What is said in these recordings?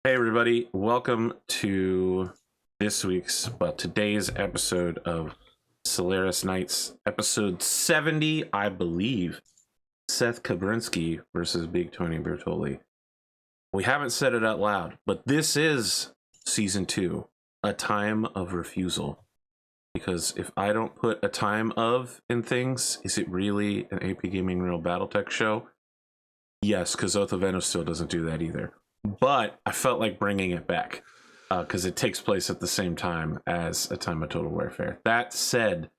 Hey everybody, welcome to today's episode of Solaris Nights, episode 70, I believe. Seth Kabrinski versus Big Tony Bertoli. We haven't said it out loud, but this is season 2, a time of refusal. Because if I don't put a time of in things, is it really an APGamingREAL Battletech show? Yes, because Otheveno still doesn't do that either. But I felt like bringing it back because it takes place at the same time as A Time of Total Warfare. That said,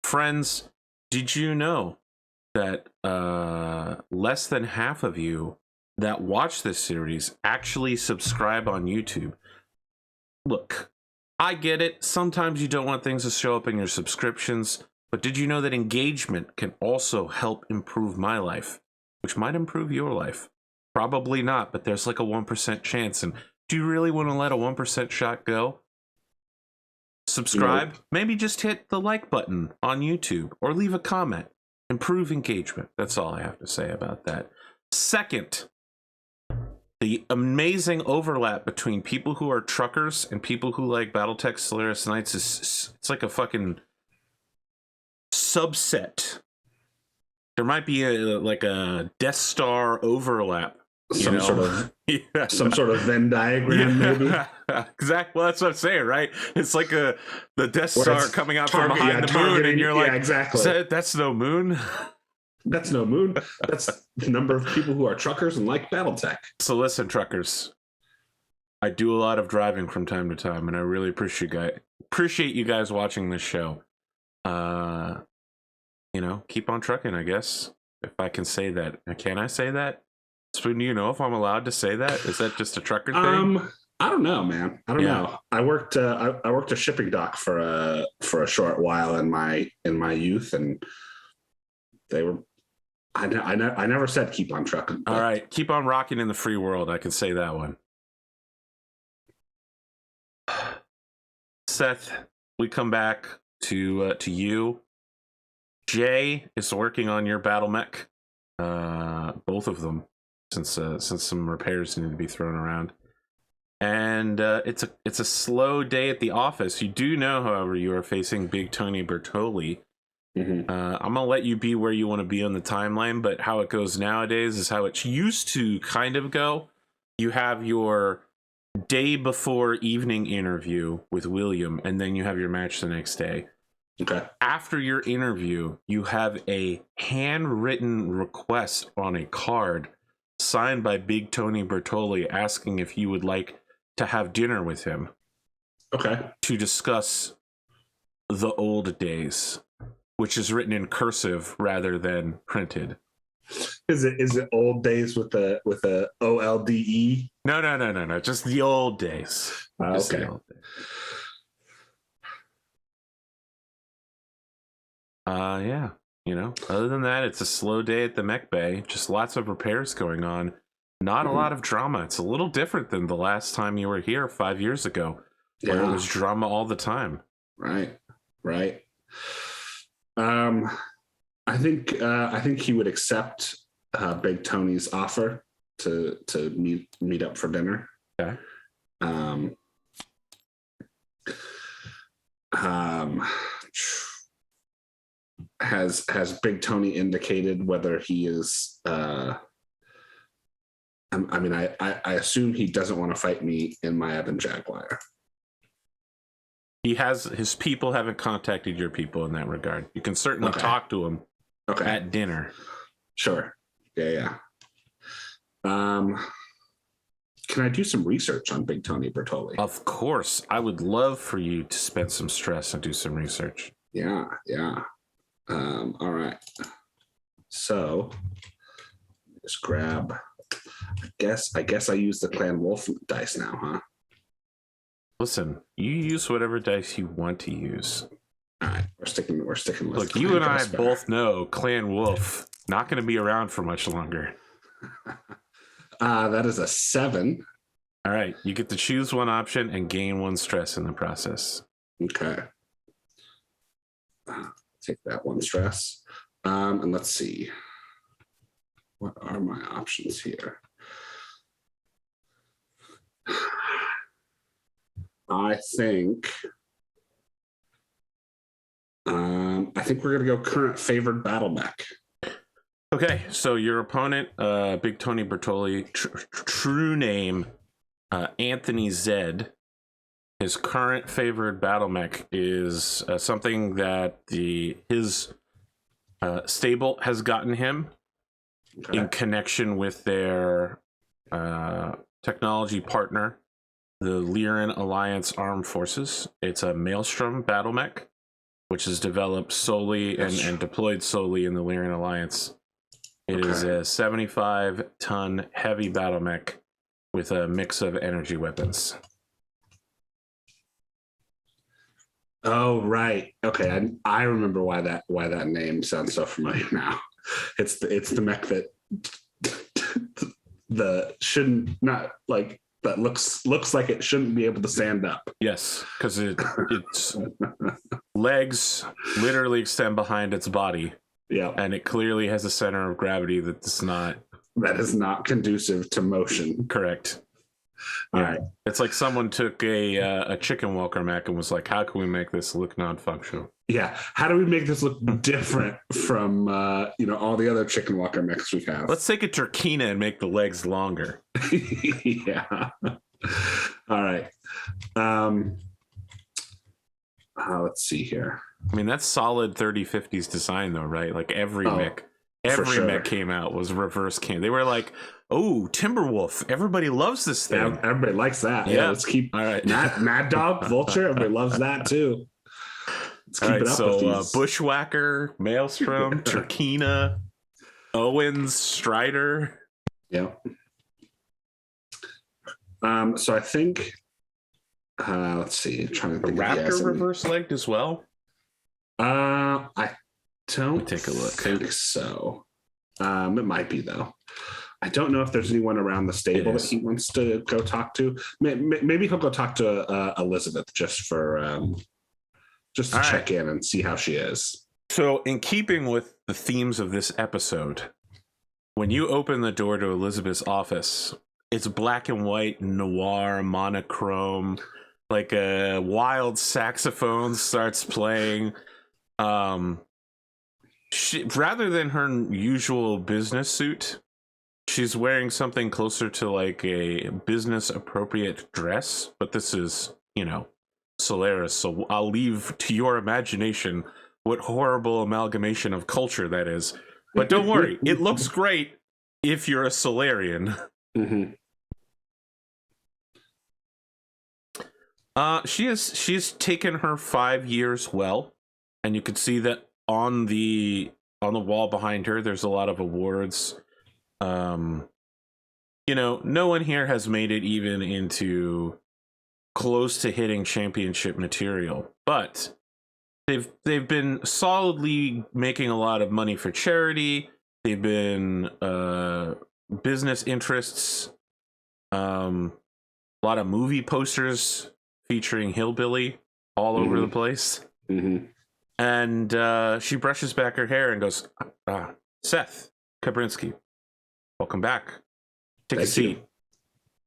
friends, did you know that less than half of you that watch this series actually subscribe on YouTube? Look, I get it. Sometimes you don't want things to show up in your subscriptions, but did you know that engagement can also help improve my life, which might improve your life? Probably not, but there's like a 1% chance. And do you really want to let a 1% shot go? Subscribe. Maybe just hit the like button on YouTube or leave a comment. Improve engagement. That's all I have to say about that. Second, the amazing overlap between people who are truckers and people who like Battletech Solaris Nights it's like a fucking subset. There might be like a Death Star overlap. Some sort of Venn diagram, maybe. Exactly. Well, that's what I'm saying, right? It's like the Death Star coming out from behind the moon, and you're like, exactly. That's no moon. That's no moon. That's the number of people who are truckers and like Battletech. So listen, truckers, I do a lot of driving from time to time, and I really appreciate you guys watching this show. Keep on trucking, I guess, if I can say that. Can I say that? Spoon, do you know if I'm allowed to say that? Is that just a trucker thing? I don't know, man. I don't know. I worked a shipping dock for a short while in my youth, and they were. I never said keep on trucking. All right, keep on rocking in the free world. I can say that one. Seth, we come back to you. Jay is working on your battle mech, both of them, since some repairs need to be thrown around, and it's a slow day at the office. You do know, however, you are facing Big Tony Bertoli. I'm gonna let you be where you want to be on the timeline, but how it goes nowadays is how it used to kind of go. You have your day before evening interview with William, and then you have your match the next day. Okay. After your interview, you have a handwritten request on a card signed by Big Tony Bertoli asking if you would like to have dinner with him. Okay. To discuss the old days, which is written in cursive rather than printed. Is it old days with a OLDE? No. Just the old days. Okay. The old days. Yeah. Other than that, it's a slow day at the mech bay. Just lots of repairs going on. Not a lot of drama. It's a little different than the last time you were here 5 years ago, where it was drama all the time. Right. I think he would accept Big Tony's offer to meet up for dinner. Okay. Has Big Tony indicated whether he is? I assume he doesn't want to fight me in my Ebon Jaguar. His people haven't contacted your people in that regard. You can certainly talk to him at dinner. Sure. Yeah. Can I do some research on Big Tony Bertoli? Of course. I would love for you to spend some stress and do some research. Yeah. All right. So just grab. I guess I use the Clan Wolf dice now, huh? Listen, you use whatever dice you want to use. All right, we're sticking with. Look, you and I both know Clan Wolf not going to be around for much longer. That is a 7. All right, you get to choose one option and gain 1 stress in the process. Okay. Take that 1 stress. And let's see. What are my options here? I think we're gonna go current favored battle mech. Okay, so your opponent, Big Tony Bertoli, true name, Anthony Zed. His current favored battle mech is something that his stable has gotten him in connection with their technology partner, the Lyran Alliance Armed Forces. It's a Maelstrom battle mech, which is developed solely and deployed solely in the Lyran Alliance. It is a 75-ton heavy battle mech with a mix of energy weapons. Oh, right. Okay, I remember why that name sounds so familiar now. It's the mech that that looks like it shouldn't be able to stand up. Yes, because its legs literally extend behind its body. Yeah, and it clearly has a center of gravity that is not conducive to motion. Correct. All right. It's like someone took a chicken walker mech and was like, how can we make this look non-functional? Yeah. How do we make this look different from all the other chicken walker mechs we have? Let's take a Turkina and make the legs longer. Yeah. All right. Let's see here. I mean, that's solid 3050s design though, right? Like every mech came out was reverse cam. They were like, oh, Timberwolf. Everybody loves this thing. Yeah, everybody likes that. Yeah, let's keep. All right. Mad Dog, Vulture. Everybody loves that too. Let's keep it up. So with these. Bushwhacker, Maelstrom, Turkina, Owens, Strider. Yeah. So I think. Let's see. I'm trying to think. Raptor reverse legged as well. I don't take a look. Think so. It might be though. I don't know if there's anyone around the stable that he wants to go talk to. Maybe he'll go talk to Elizabeth just to check in and see how she is. So, in keeping with the themes of this episode, when you open the door to Elizabeth's office, it's black and white, noir, monochrome, like a wild saxophone starts playing. Rather than her usual business suit, she's wearing something closer to like a business appropriate dress, but this is, Solaris, so I'll leave to your imagination what horrible amalgamation of culture that is. But don't worry, it looks great if you're a Solarian. Mm-hmm. She's taken her 5 years well, and you can see that on the wall behind her there's a lot of awards. No one here has made it even into close to hitting championship material, but they've been solidly making a lot of money for charity. They've been business interests, a lot of movie posters featuring Hillbilly all over the place. Mm-hmm. And she brushes back her hair and goes, Seth Kabrinski, welcome back. Take a seat.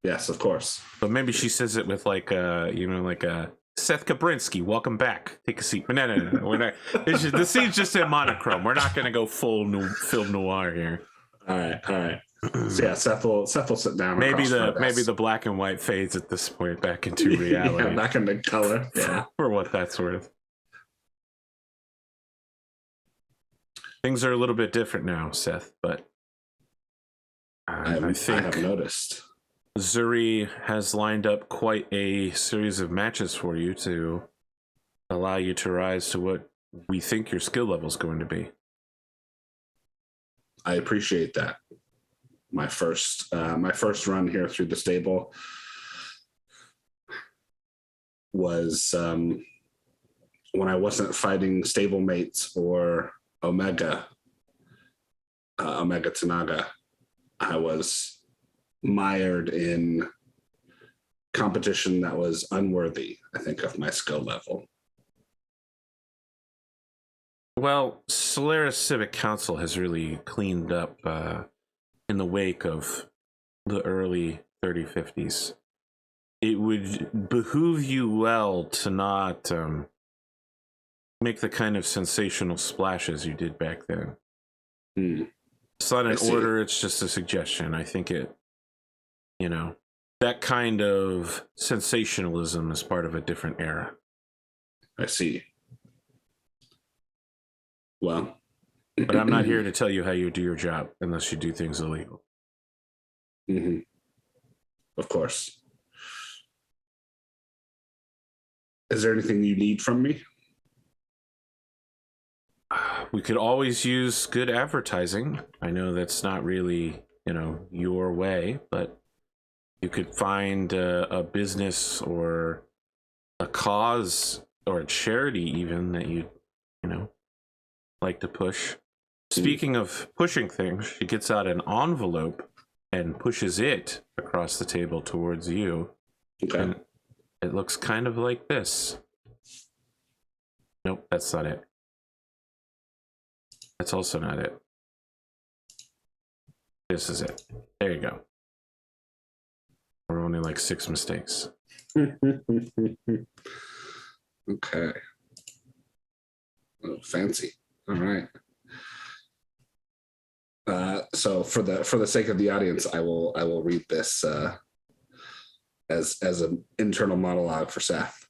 Yes, of course. But maybe she says it with like Seth Kabrinski, welcome back. Take a seat. But no. We're not. The scene's just in monochrome. We're not going to go full film noir here. All right. So yeah, Seth will sit down. Maybe the black and white fades at this point back into reality. Yeah, back into color. Yeah, for what that's worth. Things are a little bit different now, Seth, but I have noticed. Zuri has lined up quite a series of matches for you to allow you to rise to what we think your skill level is going to be. I appreciate that. My first run here through the stable was when I wasn't fighting stable mates or Omega Tanaga. I was mired in competition that was unworthy, I think, of my skill level. Well, Solaris Civic Council has really cleaned up in the wake of the early 3050s. it would behoove you well to not make the kind of sensational splashes you did back then. It's not an order, it's just a suggestion. I think it, that kind of sensationalism is part of a different era. I see. Well, but I'm not here to tell you how you do your job unless you do things illegal. Mm-hmm. Of course. Is there anything you need from me? We could always use good advertising. I know that's not really, your way, but you could find a business or a cause or a charity even that you like to push. Speaking of pushing things, she gets out an envelope and pushes it across the table towards you. Okay. And it looks kind of like this. Nope, that's not it. That's also not it. This is it. There you go. We're only like 6 mistakes. Okay. Oh, fancy. All right. So for the sake of the audience, I will read this as an internal monologue for Seth.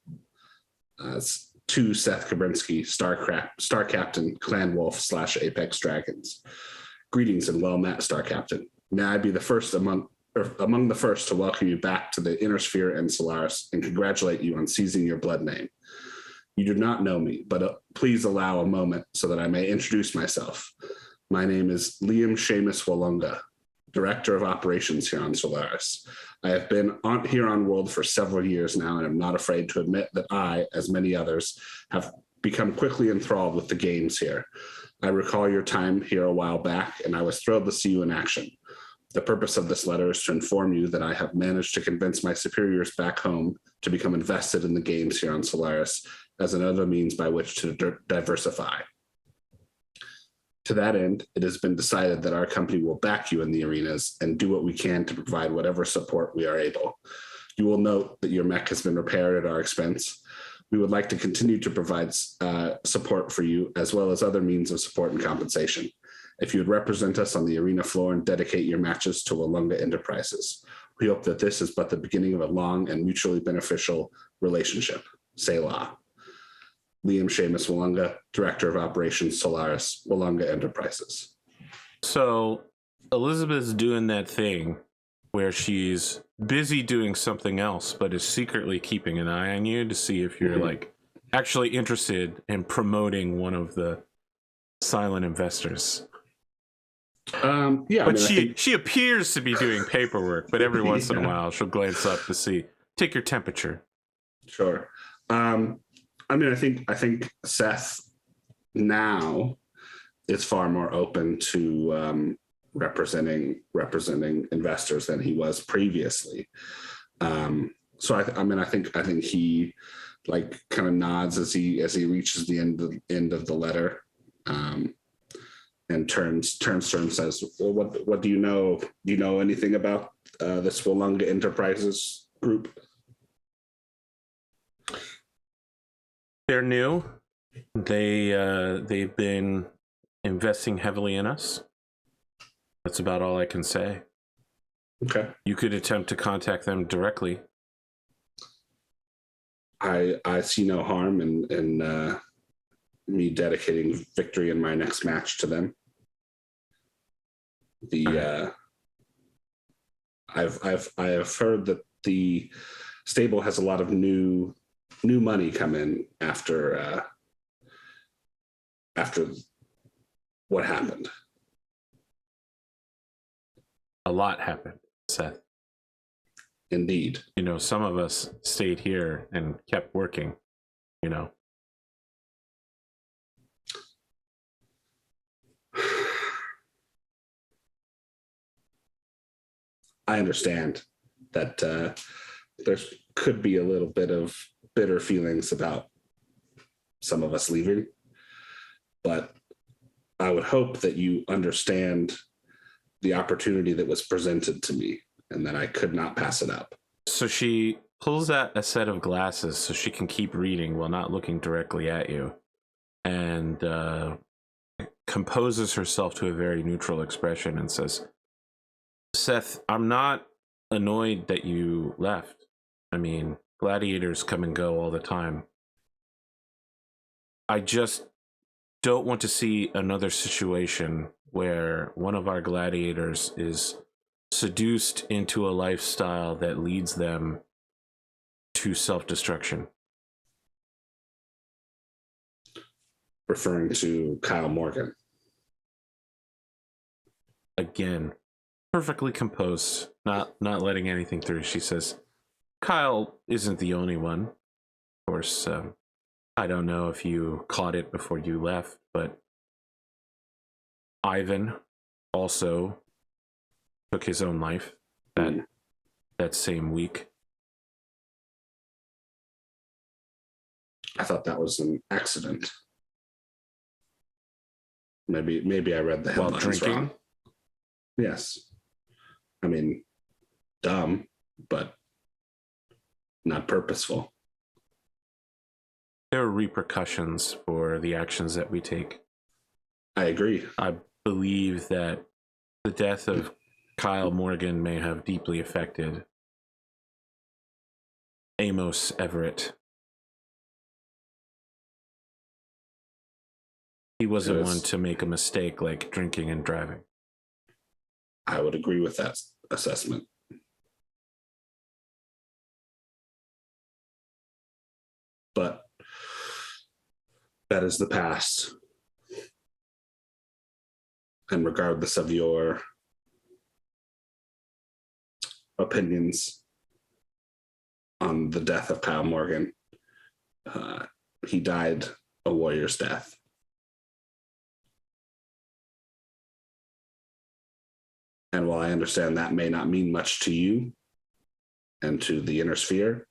It's to Seth Kabrinski, Star Captain, Clan Wolf / Apex Dragons. Greetings and well met, Star Captain. May I be the first among the first to welcome you back to the Inner Sphere and Solaris and congratulate you on seizing your blood name. You do not know me, but please allow a moment so that I may introduce myself. My name is Liam Seamus Walunga, Director of Operations here on Solaris. I have been here on World for several years now, and I'm not afraid to admit that I, as many others, have become quickly enthralled with the games here. I recall your time here a while back, and I was thrilled to see you in action. The purpose of this letter is to inform you that I have managed to convince my superiors back home to become invested in the games here on Solaris as another means by which to diversify. To that end, it has been decided that our company will back you in the arenas and do what we can to provide whatever support we are able. You will note that your mech has been repaired at our expense. We would like to continue to provide support for you, as well as other means of support and compensation. If you would represent us on the arena floor and dedicate your matches to Walunga Enterprises. We hope that this is but the beginning of a long and mutually beneficial relationship. Selah. Liam Seamus Walunga, Director of Operations, Solaris, Walunga Enterprises. So Elizabeth's doing that thing where she's busy doing something else, but is secretly keeping an eye on you to see if you're like actually interested in promoting one of the silent investors. Yeah, but she appears to be doing paperwork, but every once in a while she'll glance up to take your temperature. Sure. I think Seth now is far more open to representing investors than he was previously. So I think he like kind of nods as he reaches the end of the letter, and turns to her and says, "Well, what do you know? Do you know anything about this Walunga Enterprises group?" They're new. They've been investing heavily in us. That's about all I can say. Okay. You could attempt to contact them directly. I see no harm in me dedicating victory in my next match to them. I have heard that the stable has a lot of new money come in after what happened. A lot happened, Seth. Indeed. Some of us stayed here and kept working, I understand that there could be a little bit of bitter feelings about some of us leaving, but I would hope that you understand the opportunity that was presented to me and that I could not pass it up. So she pulls out a set of glasses so she can keep reading while not looking directly at you, and composes herself to a very neutral expression and says, Seth, I'm not annoyed that you left. I mean, gladiators come and go all the time. I just don't want to see another situation where one of our gladiators is seduced into a lifestyle that leads them to self-destruction. Referring to Kyle Morgan. Again, perfectly composed, not letting anything through. She says, Kyle isn't the only one. Of course, I don't know if you caught it before you left, but Ivan also took his own life that same week. I thought that was an accident. Maybe I read the headlines while drinking wrong. Yes. I mean, dumb, but not purposeful. There are repercussions for the actions that we take. I agree. I believe that the death of Kyle Morgan may have deeply affected Amos Everett. He wasn't one to make a mistake like drinking and driving. I would agree with that assessment. But that is the past. And regardless of your opinions on the death of Kyle Morgan, he died a warrior's death. And while I understand that may not mean much to you and to the inner sphere,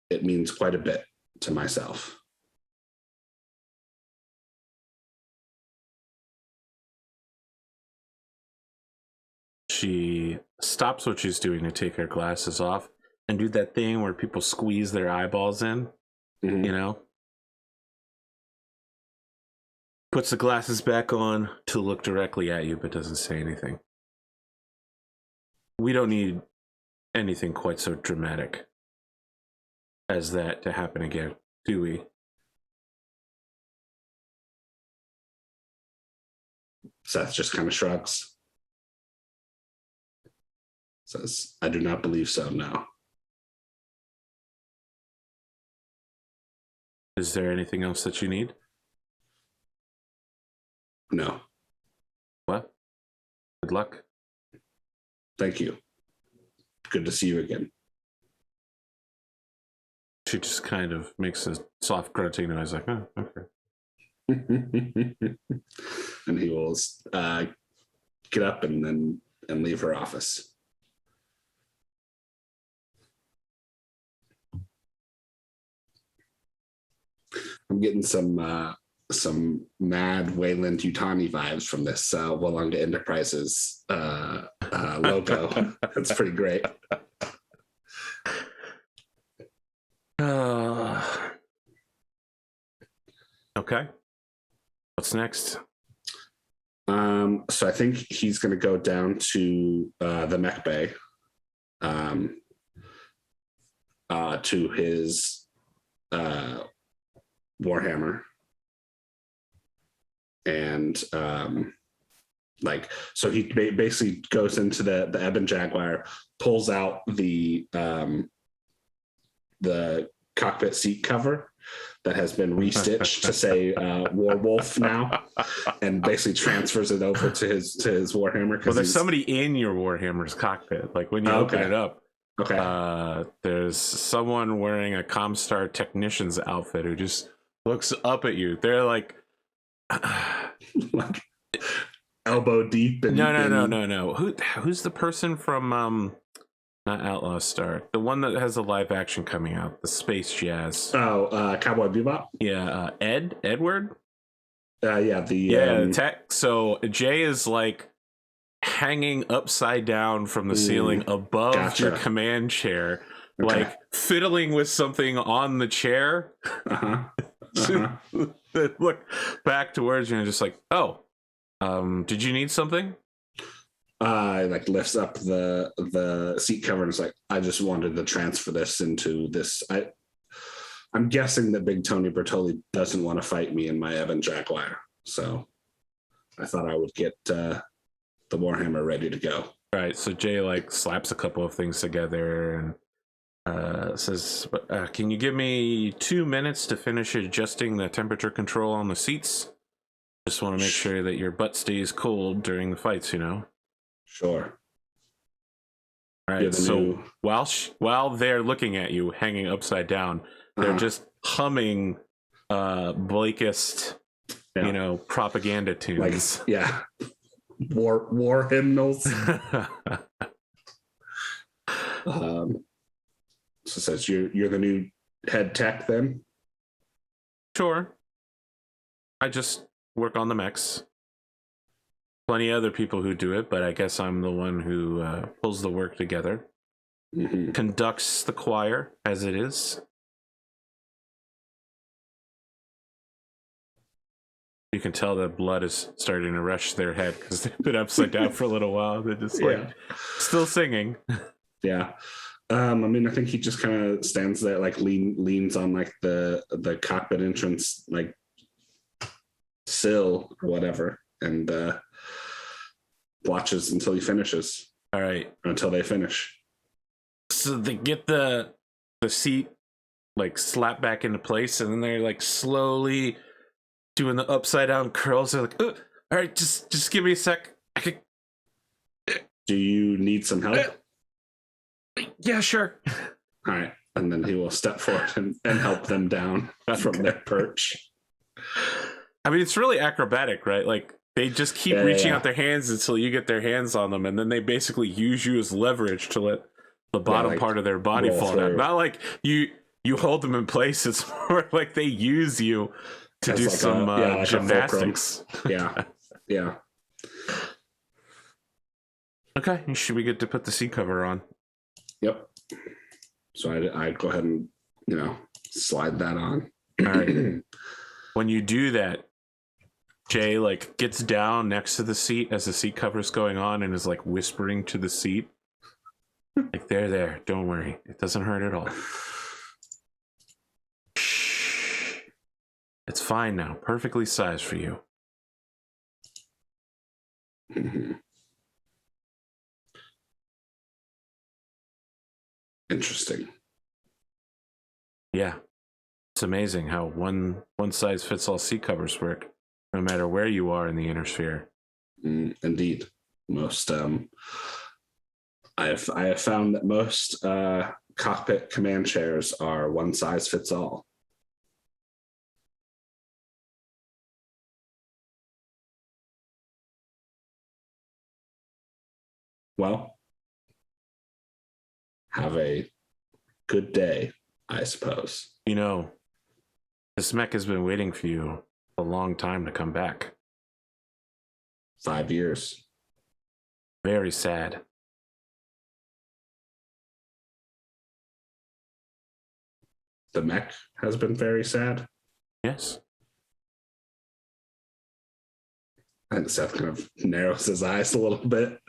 it means quite a bit to myself. She stops what she's doing to take her glasses off and do that thing where people squeeze their eyeballs in, you know? Puts the glasses back on to look directly at you, but doesn't say anything. We don't need anything quite so dramatic as that to happen again, do we? Seth just kind of shrugs. Says, I do not believe so, no. Is there anything else that you need? No. Well, good luck. Thank you. Good to see you again. She just kind of makes a soft grunting noise like, oh, okay. And he will get up and leave her office. I'm getting some mad Wayland Yutani vibes from this Walunga Enterprises logo. That's pretty great. Okay. What's next? So I think he's going to go down to the Mech Bay, to his Warhammer, and so he basically goes into the Ebon Jaguar, pulls out the cockpit seat cover that has been restitched to say Warwolf now, and basically transfers it over to his Warhammer. Well, there's somebody in your Warhammer's cockpit. Like when you open it up, there's someone wearing a Comstar technician's outfit who just looks up at you. They're like like elbow deep. No. Who's the person from not Outlaw Star, the one that has a live action coming out, the space jazz? Cowboy Bebop. Yeah, Edward. The tech. So Jay is like hanging upside down from the ceiling above your command chair, like fiddling with something on the chair. Look back towards you and just like, oh, did you need something? Like lifts up the seat cover and it's like, I just wanted to transfer this into this. I'm guessing that Big Tony Bertoli doesn't want to fight me in my Evan Jaguar, so I thought I would get the Warhammer ready to go. All right, so Jay like slaps a couple of things together and says, "Can you give me 2 minutes to finish adjusting the temperature control on the seats? Just want to make sure that your butt stays cold during the fights, you know." Sure. All right, so while they're looking at you hanging upside down, they're just humming Blakist, you know, propaganda tunes. Like, war hymnals. So it says you're the new head tech then? Sure. I just work on the mechs. Plenty of other people who do it, but I guess I'm the one who pulls the work together. Conducts the choir as it is. You can tell that blood is starting to rush their head because they've been upside down for a little while. They're just like still singing. Yeah. I mean, I think he just kind of stands there, like leans on like the cockpit entrance, like sill or whatever, and watches until he finishes. All right. Or until they finish. So they get the seat like slapped back into place, and then they're like slowly doing the upside down curls. They're like, all right, just give me a sec. Do you need some help? Yeah, sure. All right. And then he will step forward and help them down from their perch. I mean, it's really acrobatic, right? Like they just keep reaching out their hands until you get their hands on them, and then they basically use you as leverage to let the bottom part of their body fall down. Not like you hold them in place. It's more like they use you to do like some gymnastics. Yeah. Okay, should we get to put the seat cover on? Yep. So I'd go ahead and, slide that on. All right. When you do that, Jay like gets down next to the seat as the seat cover's going on and is like whispering to the seat. Like, there, don't worry. It doesn't hurt at all. Shh. It's fine now. Perfectly sized for you. Interesting. Yeah. It's amazing how one size fits all seat covers work, no matter where you are in the inner sphere. Indeed. Most I have found that most cockpit command chairs are one size fits all. Well, have a good day, I suppose. This mech has been waiting for you a long time to come back. 5 years. Very sad. The mech has been very sad. Yes. And Seth kind of narrows his eyes a little bit.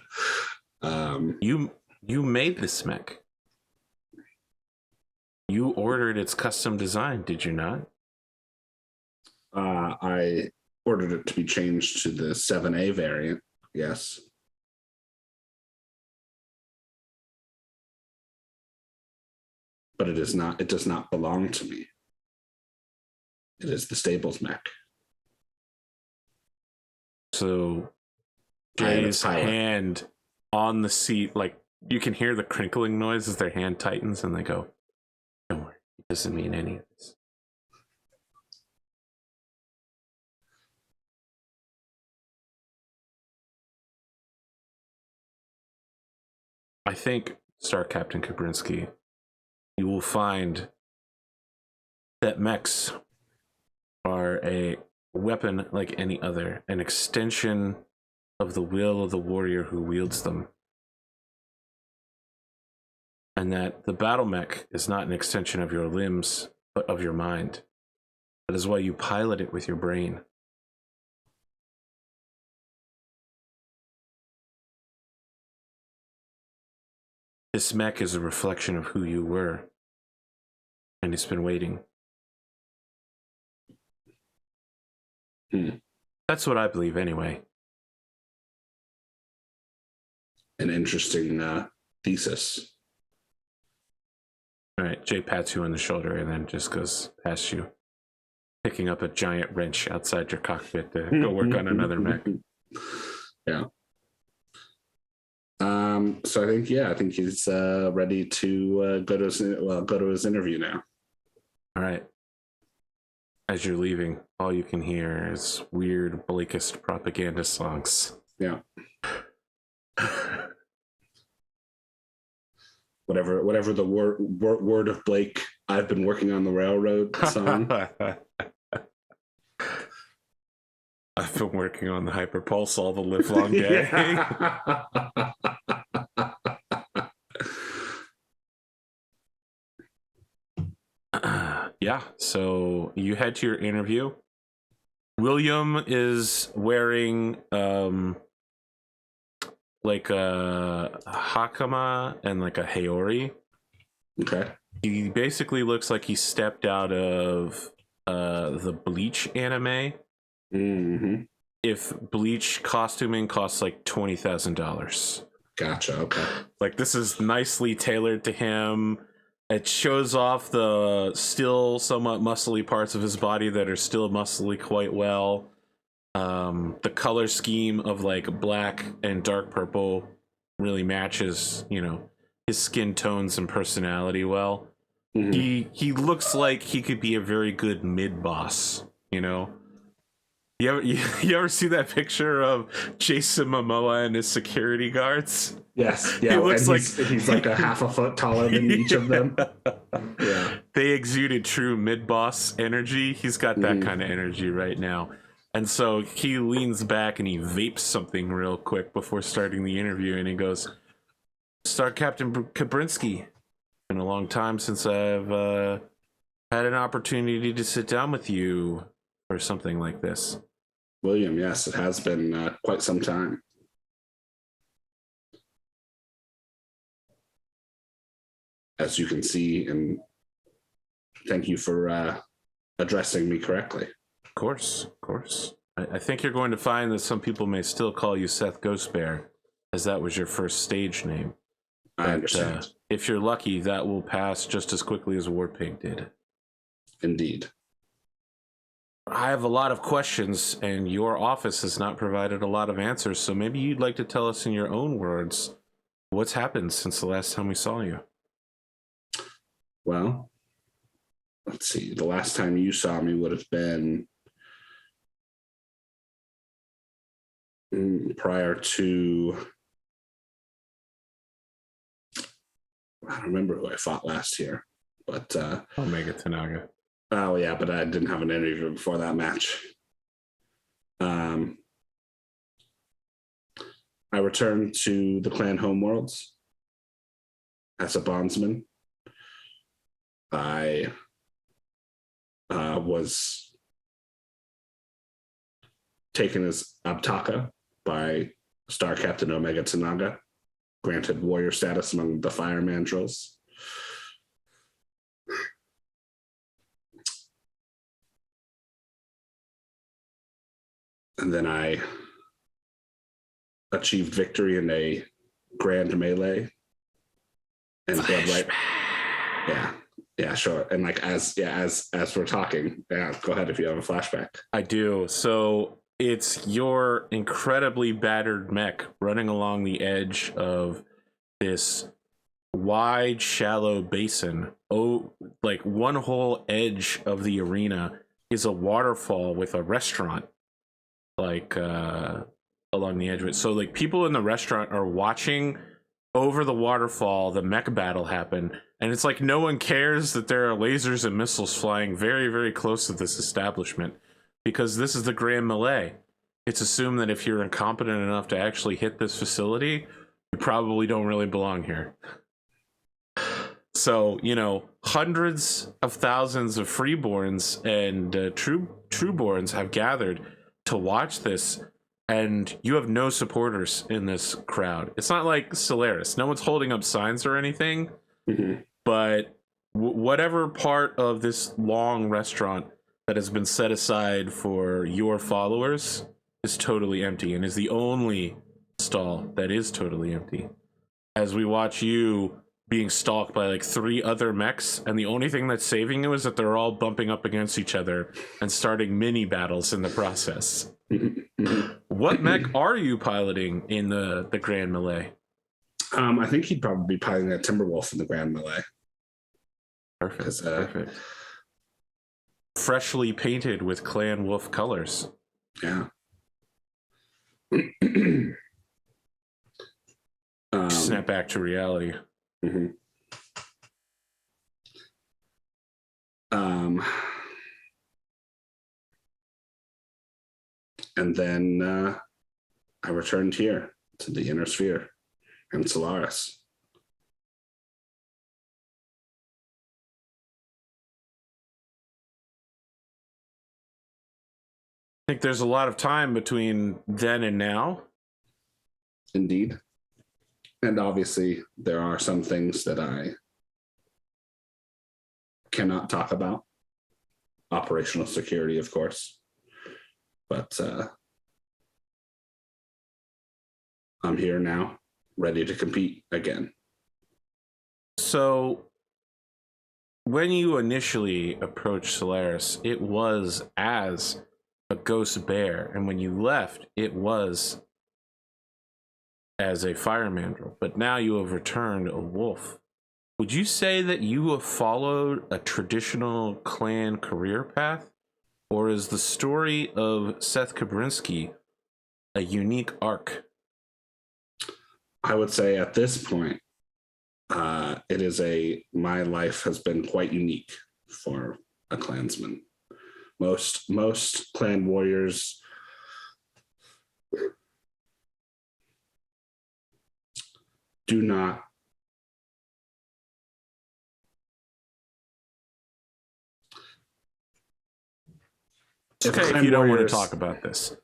You made this mech. You ordered its custom design, did you not? I ordered it to be changed to the 7A variant, yes. But it does not belong to me. It is the stable's mech. So Jay's hand on the seat, like you can hear the crinkling noise as their hand tightens, and they go, "Don't worry, it doesn't mean any of this." I think, Star Captain Kabrinski, you will find that mechs are a weapon like any other, an extension of the will of the warrior who wields them. and that the battle mech is not an extension of your limbs, but of your mind. That is why you pilot it with your brain. This mech is a reflection of who you were, and it's been waiting. That's what I believe, anyway. An interesting thesis. All right, Jay pats you on the shoulder and then just goes past you, picking up a giant wrench outside your cockpit to go work on another mech. Yeah. So I think he's ready to go to his interview now. All right. As you're leaving, all you can hear is weird Blakist propaganda songs. Yeah. Whatever the word of Blake, I've been working on the railroad song. I've been working on the hyperpulse all the live long day. Yeah, so you head to your interview. William is wearing like a hakama and like a haori. Okay. He basically looks like he stepped out of the Bleach anime. Mm-hmm. If Bleach costuming costs like $20,000. Gotcha. Okay. Like, this is nicely tailored to him. It shows off the still somewhat muscly parts of his body that are still muscly quite well. The color scheme of like black and dark purple really matches, you know, his skin tones and personality well. Mm-hmm. He looks like he could be a very good mid boss, you know. You ever see that picture of Jason Momoa and his security guards? Yes. Yeah. He looks like he's like a half a foot taller than each of them. Yeah. They exuded true mid-boss energy. He's got that kind of energy right now. And so he leans back and he vapes something real quick before starting the interview, and he goes, "Star Captain Kabrinski, been a long time since I've had an opportunity to sit down with you or something like this." William, yes, it has been quite some time. As you can see, and thank you for addressing me correctly. Of course, of course. I think you're going to find that some people may still call you Seth Ghostbear, as that was your first stage name. I understand. If you're lucky, that will pass just as quickly as Warpig did. Indeed. I have a lot of questions, and your office has not provided a lot of answers, so maybe you'd like to tell us in your own words what's happened since the last time we saw you. Well, let's see. The last time you saw me would have been prior to... I don't remember who I fought last year, but... Omega Tanaga. Oh, yeah, but I didn't have an interview before that match. I returned to the clan homeworlds as a bondsman. I was taken as Abtaka by Star Captain Omega Tanaga, granted warrior status among the Fire Mandrills. And then I achieved victory in a grand melee and blood right. Yeah, sure. And like as we're talking, yeah, go ahead if you have a flashback. I do. So it's your incredibly battered mech running along the edge of this wide, shallow basin. Oh, like one whole edge of the arena is a waterfall with a restaurant. Like along the edge of it. So like people in the restaurant are watching over the waterfall the mech battle happen, and it's like no one cares that there are lasers and missiles flying very, very close to this establishment, because this is the Grand Melee. It's assumed that if you're incompetent enough to actually hit this facility, you probably don't really belong here. So, hundreds of thousands of freeborns and trueborns have gathered to watch this, and you have no supporters in this crowd. It's not like Solaris. No one's holding up signs or anything, but whatever part of this long restaurant that has been set aside for your followers is totally empty, and is the only stall that is totally empty. As we watch you being stalked by like 3 other mechs, and the only thing that's saving you is that they're all bumping up against each other and starting mini battles in the process. What mech are you piloting in the Grand Melee? I think he'd probably be piloting a Timberwolf in the Grand Melee. Perfect. Perfect. Freshly painted with Clan Wolf colors. Yeah. Snap back to reality. And then I returned here to the Inner Sphere and Solaris. I think there's a lot of time between then and now. Indeed. And obviously, there are some things that I cannot talk about. Operational security, of course. But I'm here now, ready to compete again. So, when you initially approached Solaris, it was as a ghost bear. And when you left, it was as a fire mandrill, but now you have returned a wolf. Would you say that you have followed a traditional clan career path, or is the story of Seth Kabrinski a unique arc? I would say at this point, my life has been quite unique for a clansman. Most clan warriors do not okay if you don't want to talk about this.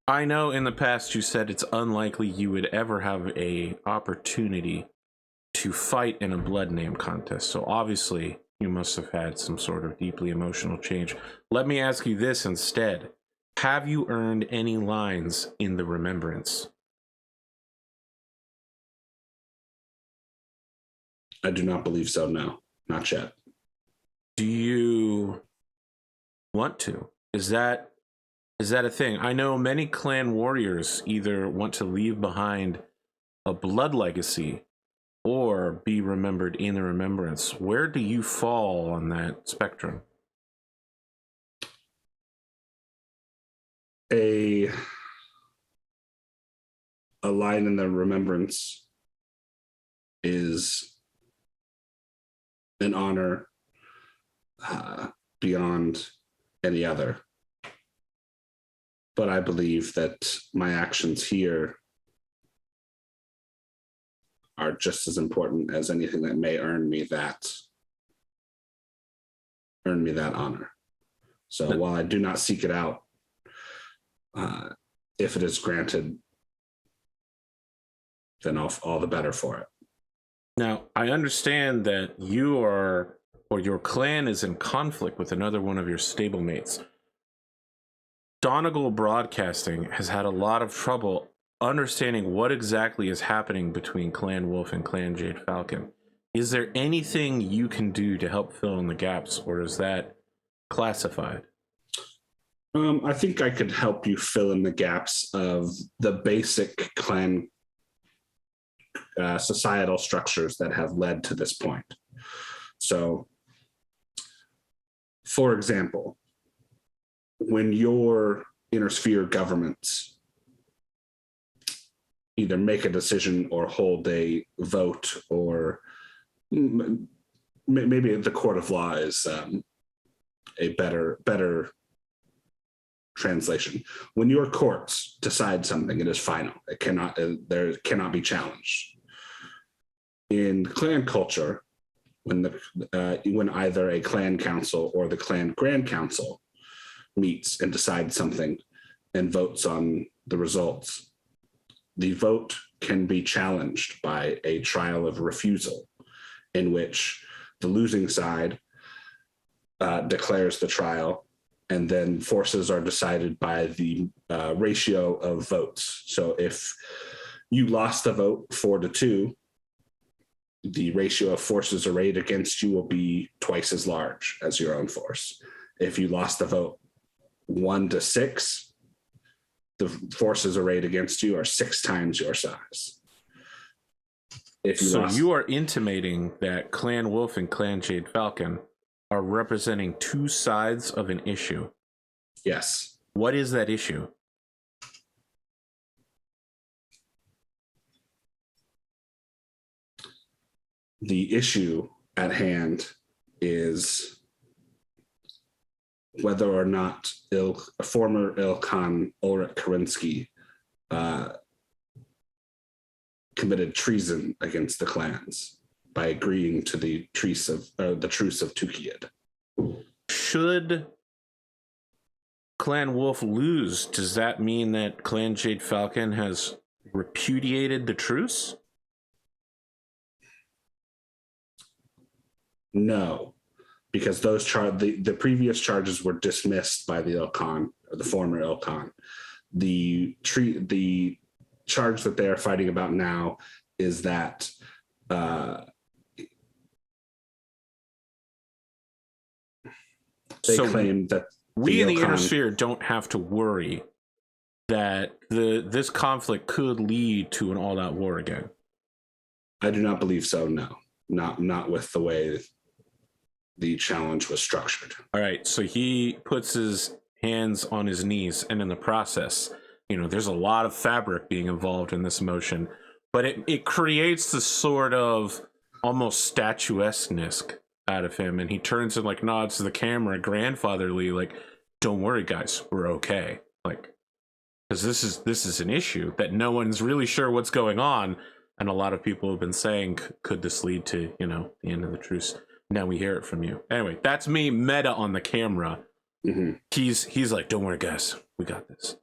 I know in the past you said it's unlikely you would ever have a opportunity to fight in a blood name contest, so obviously you must have had some sort of deeply emotional change. Let me ask you this instead. Have you earned any lines in the remembrance? I do not believe so, no. Not yet. Do you want to? Is that a thing? I know many clan warriors either want to leave behind a blood legacy or be remembered in the remembrance. Where do you fall on that spectrum? A line in the remembrance is an honor beyond any other. But I believe that my actions here are just as important as anything that may earn me that honor. So while I do not seek it out, if it is granted, then all the better for it. Now, I understand that you are, or your clan is in conflict with another one of your stablemates. Donegal Broadcasting has had a lot of trouble understanding what exactly is happening between Clan Wolf and Clan Jade Falcon. Is there anything you can do to help fill in the gaps, or is that classified? I think I could help you fill in the gaps of the basic clan societal structures that have led to this point. So, for example, when your inner sphere governments either make a decision or hold a vote, or maybe the court of law is a better translation. When your courts decide something, it is final. It cannot be challenged. In clan culture, when either a clan council or the clan grand council meets and decides something and votes on the results, the vote can be challenged by a trial of refusal, in which the losing side declares the trial, and then forces are decided by the ratio of votes. So if you lost the vote 4-2, the ratio of forces arrayed against you will be twice as large as your own force. If you lost the vote 1-6, the forces arrayed against you are 6 times your size. You are intimating that Clan Wolf and Clan Jade Falcon are representing two sides of an issue. Yes. What is that issue? The issue at hand is whether or not former Ilkhan Ulrich Kabrinski committed treason against the clans by agreeing to the truce of Tukiyid. Should Clan Wolf lose, does that mean that Clan Jade Falcon has repudiated the truce? No, because those the previous charges were dismissed by the Ilkhan, or the former Ilkhan. The charge that they are fighting about now is that they claim that we in the Inner Sphere don't have to worry that this conflict could lead to an all-out war again. I do not believe so. No, not with the way the challenge was structured. All right, so he puts his hands on his knees, and in the process, there's a lot of fabric being involved in this motion, but it creates this sort of almost statuesqueness out of him, and he turns and nods to the camera grandfatherly, don't worry guys, we're okay, because this is an issue that no one's really sure what's going on, and a lot of people have been saying, could this lead to the end of the truce? Now we hear it from you. Anyway, that's me meta on the camera. Mm-hmm. He's like, don't worry guys, we got this.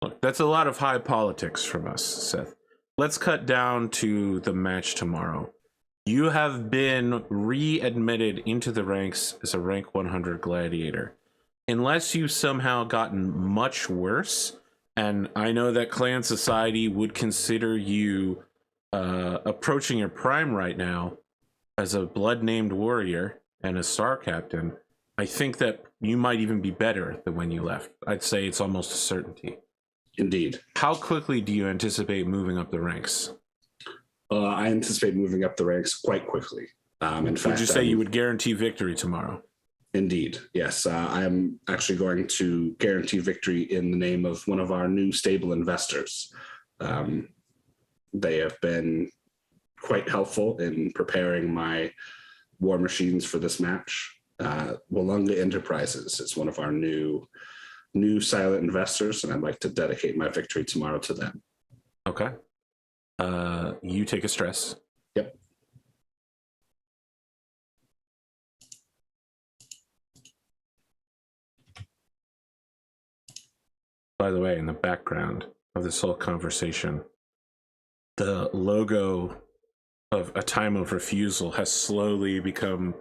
Look, that's a lot of high politics from us, Seth. Let's cut down to the match tomorrow. You have been readmitted into the ranks as a rank 100 gladiator. Unless you've somehow gotten much worse, and I know that Clan Society would consider you approaching your prime right now as a blood-named warrior and a star captain, I think that you might even be better than when you left. I'd say it's almost a certainty. Indeed. How quickly do you anticipate moving up the ranks? I anticipate moving up the ranks quite quickly. In fact, would you say you would guarantee victory tomorrow? Indeed, yes. I'm actually going to guarantee victory in the name of one of our new stable investors. They have been quite helpful in preparing my war machines for this match. Walunga Enterprises is one of our new silent investors, and I'd like to dedicate my victory tomorrow to them. Okay. You take a stress. Yep. By the way, in the background of this whole conversation, the logo of A Time of Refusal has slowly become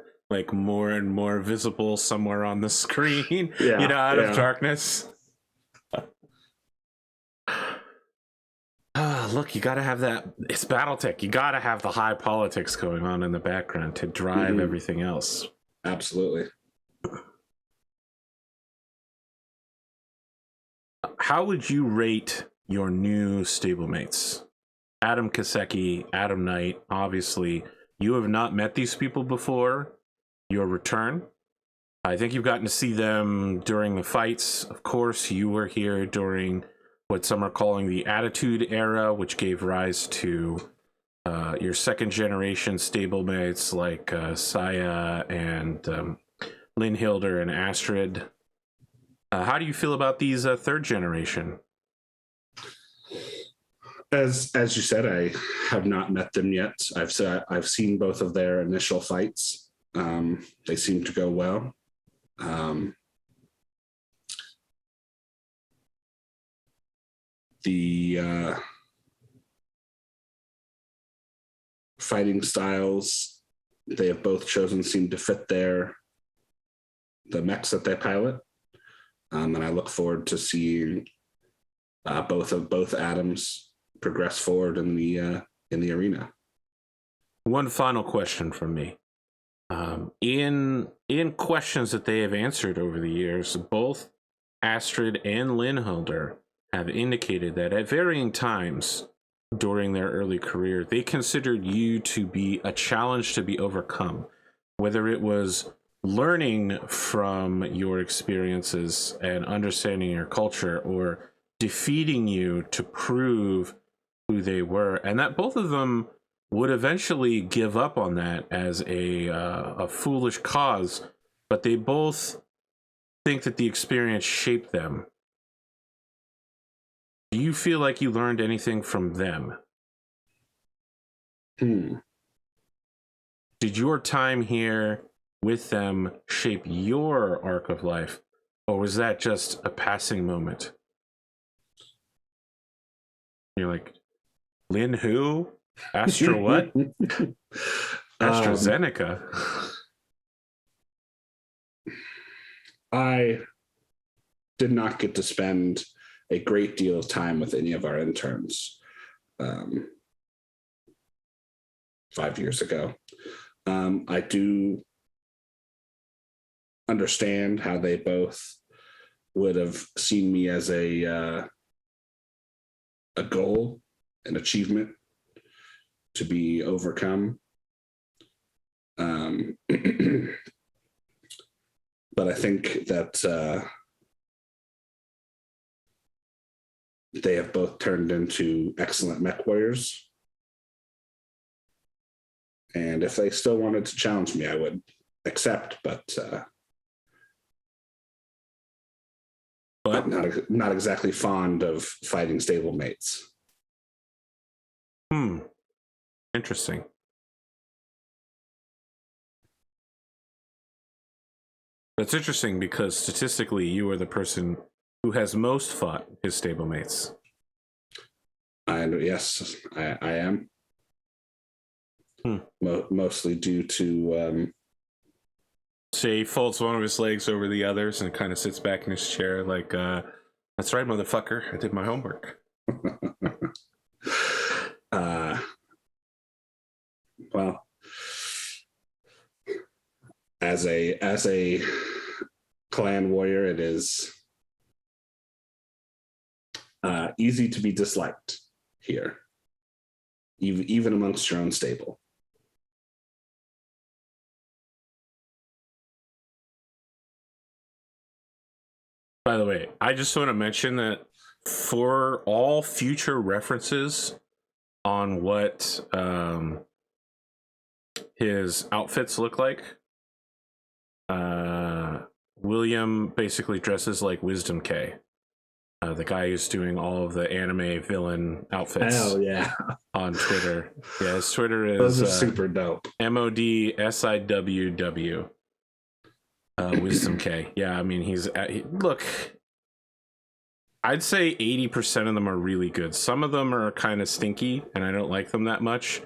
more and more visible somewhere on the screen, out of darkness. Look, you gotta have that. It's Battletech. You gotta have the high politics going on in the background to drive everything else. Absolutely. How would you rate your new stablemates? Adam Kaseki, Adam Knight, obviously, you have not met these people before your return. I think you've gotten to see them during the fights. Of course, you were here during what some are calling the Attitude Era, which gave rise to your second generation stablemates like Saya and Linhilder and Astrid. How do you feel about these third generation? As you said, I have not met them yet. I've seen both of their initial fights. They seem to go well. The fighting styles they have both chosen seem to fit the mechs that they pilot, and I look forward to seeing both Adams progress forward in the arena. One final question from me. In questions that they have answered over the years, both Astrid and Linholder have indicated that at varying times during their early career, they considered you to be a challenge to be overcome, whether it was learning from your experiences and understanding your culture or defeating you to prove who they were, and that both of them would eventually give up on that as a foolish cause, but they both think that the experience shaped them. Do you feel like you learned anything from them? Did your time here with them shape your arc of life, or was that just a passing moment? You're like, Lynn who? Astra what? AstraZeneca. I did not get to spend a great deal of time with any of our interns 5 years ago. I do understand how they both would have seen me as a goal, an achievement to be overcome. But I think that they have both turned into excellent mech warriors. And if they still wanted to challenge me, I would accept, but I'm not exactly fond of fighting stablemates. Interesting. That's interesting because statistically, you are the person who has most fought his stablemates. Yes, I am. Mostly due to... Say he folds one of his legs over the others and kind of sits back in his chair like, that's right, motherfucker. I did my homework. Well, as a clan warrior, it is easy to be disliked here, even amongst your own stable. By the way, I just want to mention that for all future references on what his outfits look like, William basically dresses like Wisdom K, the guy who's doing all of the anime villain outfits. Hell yeah. On Twitter. Yeah, his Twitter is those are super dope. MODSIWW. Wisdom K. Yeah, I mean, look, I'd say 80% of them are really good. Some of them are kind of stinky and I don't like them that much,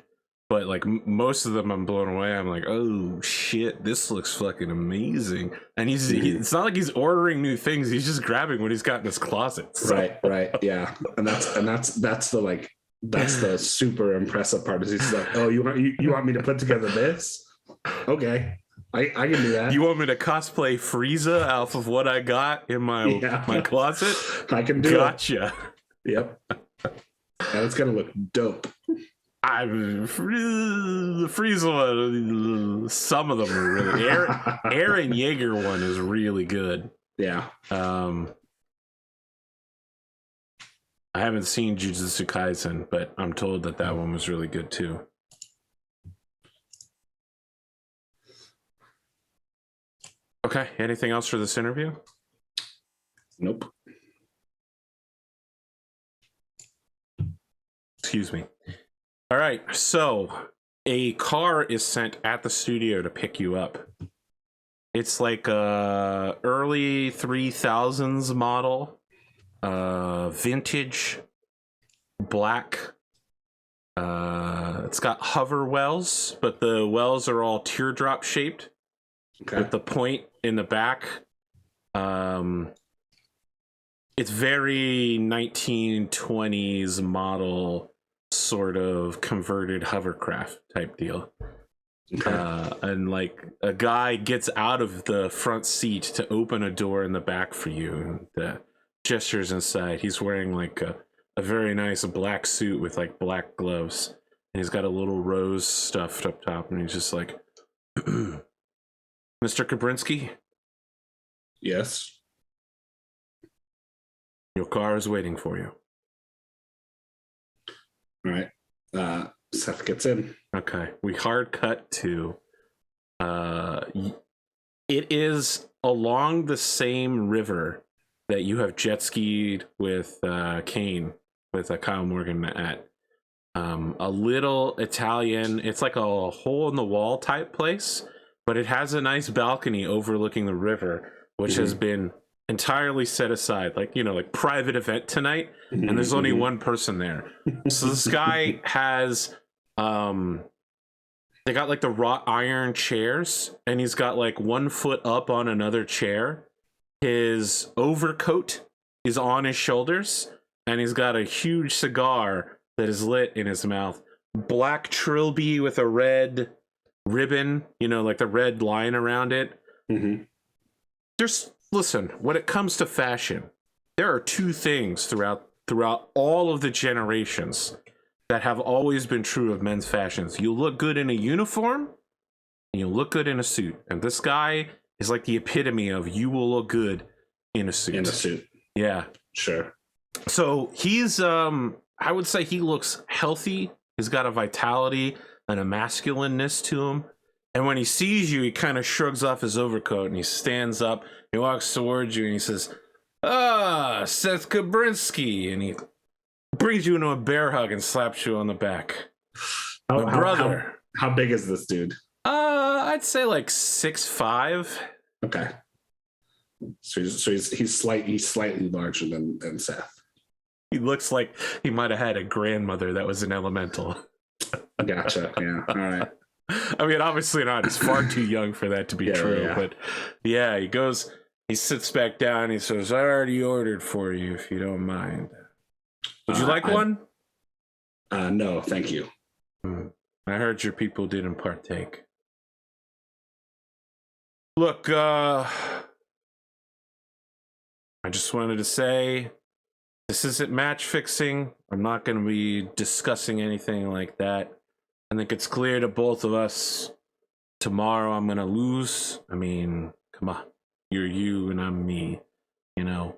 but like most of them I'm blown away. I'm like, oh shit, this looks fucking amazing. And it's not like he's ordering new things, he's just grabbing what he's got in his closet. So. Right, yeah. And that's the super impressive part is he's like, oh, you want me to put together this? Okay. I can do that. You want me to cosplay Frieza off of what I got in my closet? I can do Gotcha. It. Yep. And it's gonna look dope. The Frieza one, some of them are really. Eren Yeager one is really good. Yeah. I haven't seen Jujutsu Kaisen, but I'm told that one was really good too. Okay, anything else for this interview? Nope. Excuse me. All right, so a car is sent at the studio to pick you up. It's like a early 3000s model, vintage, black. It's got hover wells, but the wells are all teardrop shaped, with the point in the back. It's very 1920s model, sort of converted hovercraft type deal. And like a guy gets out of the front seat to open a door in the back for you, and the gestures inside. He's wearing like a very nice black suit with like black gloves, and he's got a little rose stuffed up top, and he's just like, Mr. Kabrinski? Yes. Your car is waiting for you. All right. Seth gets in. Okay. We hard cut to it is along the same river that you have jet skied with Kane, with Kyle Morgan at. A little Italian, it's like a hole in the wall type place, but it has a nice balcony overlooking the river, which has been entirely set aside, like, you know, like private event tonight, and there's only one person there. So this guy has they got like the wrought iron chairs, and he's got like 1 foot up on another chair. His overcoat is on his shoulders, and he's got a huge cigar that is lit in his mouth. Black trilby with a red ribbon, you know, like the red line around it. There's, listen, when it comes to fashion, there are two things throughout all of the generations that have always been true of men's fashions. You look good in a uniform, and you look good in a suit. And this guy is like the epitome of you will look good in a suit. In a suit. Yeah. Sure. So he's, I would say he looks healthy. He's got a vitality and a masculineness to him. And when he sees you, he kind of shrugs off his overcoat and he stands up. He walks towards you and he says, Seth Kabrinski. And he brings you into a bear hug and slaps you on the back. My brother. How big is this dude? I'd say like 6'5". Okay. So he's slightly larger than Seth. He looks like he might have had a grandmother that was an elemental. Gotcha. Yeah. All right. I mean, obviously not. He's far too young for that to be true. Yeah. But yeah, he sits back down. He says, I already ordered for you, if you don't mind. Would you like one? No, thank you. I heard your people didn't partake. Look, I just wanted to say, this isn't match fixing. I'm not going to be discussing anything like that. I think it's clear to both of us. Tomorrow I'm going to lose. I mean, come on. You're you and I'm me. You know?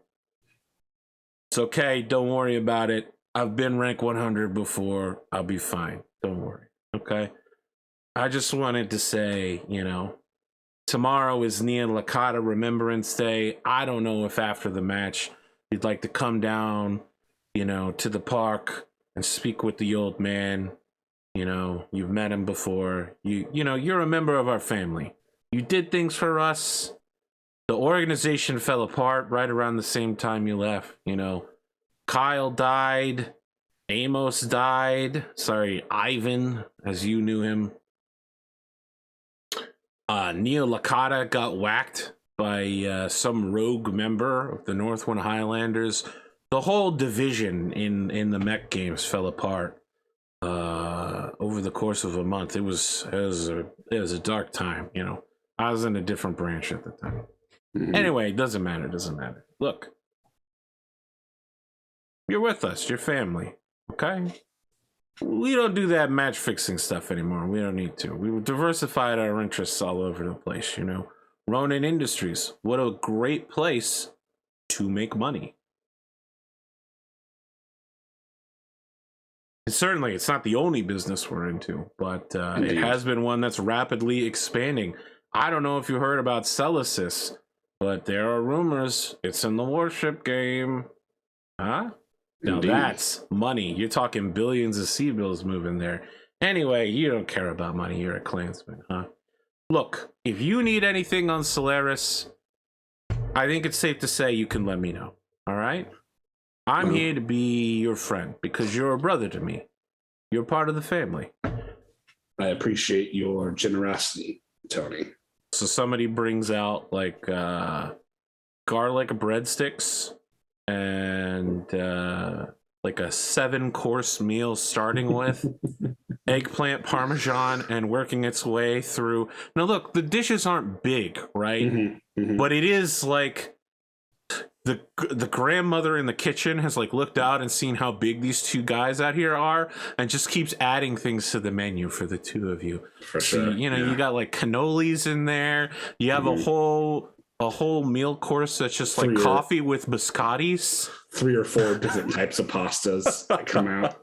It's okay. Don't worry about it. I've been rank 100 before. I'll be fine. Don't worry. Okay? I just wanted to say, you know, tomorrow is Nia Lakata Remembrance Day. I don't know if after the match you'd like to come down, you know, to the park and speak with the old man. You know, you've met him before. You know, you're a member of our family. You did things for us. The organization fell apart right around the same time you left. You know, Kyle died. Amos died. Sorry, Ivan, as you knew him. Neo Lakata got whacked by some rogue member of the Northwind Highlanders. The whole division in the Mech games fell apart over the course of a month. It was a dark time. You know, I was in a different branch at the time. Anyway, it doesn't matter. Look, you're with us. You're family. Okay. We don't do that match fixing stuff anymore. We don't need to. We've diversified our interests all over the place, you know. Ronin Industries, what a great place to make money. And certainly, it's not the only business we're into, but it has been one that's rapidly expanding. I don't know if you heard about Celisys, but there are rumors it's in the Warship game. Huh? Now Indeed. that's money. You're talking billions of C-bills moving there. Anyway, you don't care about money. You're a Klansman, huh? Look, if you need anything on Solaris, I think it's safe to say you can let me know. All right? I'm here to be your friend because you're a brother to me. You're part of the family. I appreciate your generosity, Tony. So somebody brings out like garlic breadsticks and like a 7-course meal starting with eggplant parmesan and working its way through. Now look, the dishes aren't big, right? But it is like the grandmother in the kitchen has like looked out and seen how big these two guys out here are and just keeps adding things to the menu for the two of you. For so sure. You got like cannolis in there. You have a whole meal course that's just like coffee with biscottis. 3 or 4 different types of pastas that come out.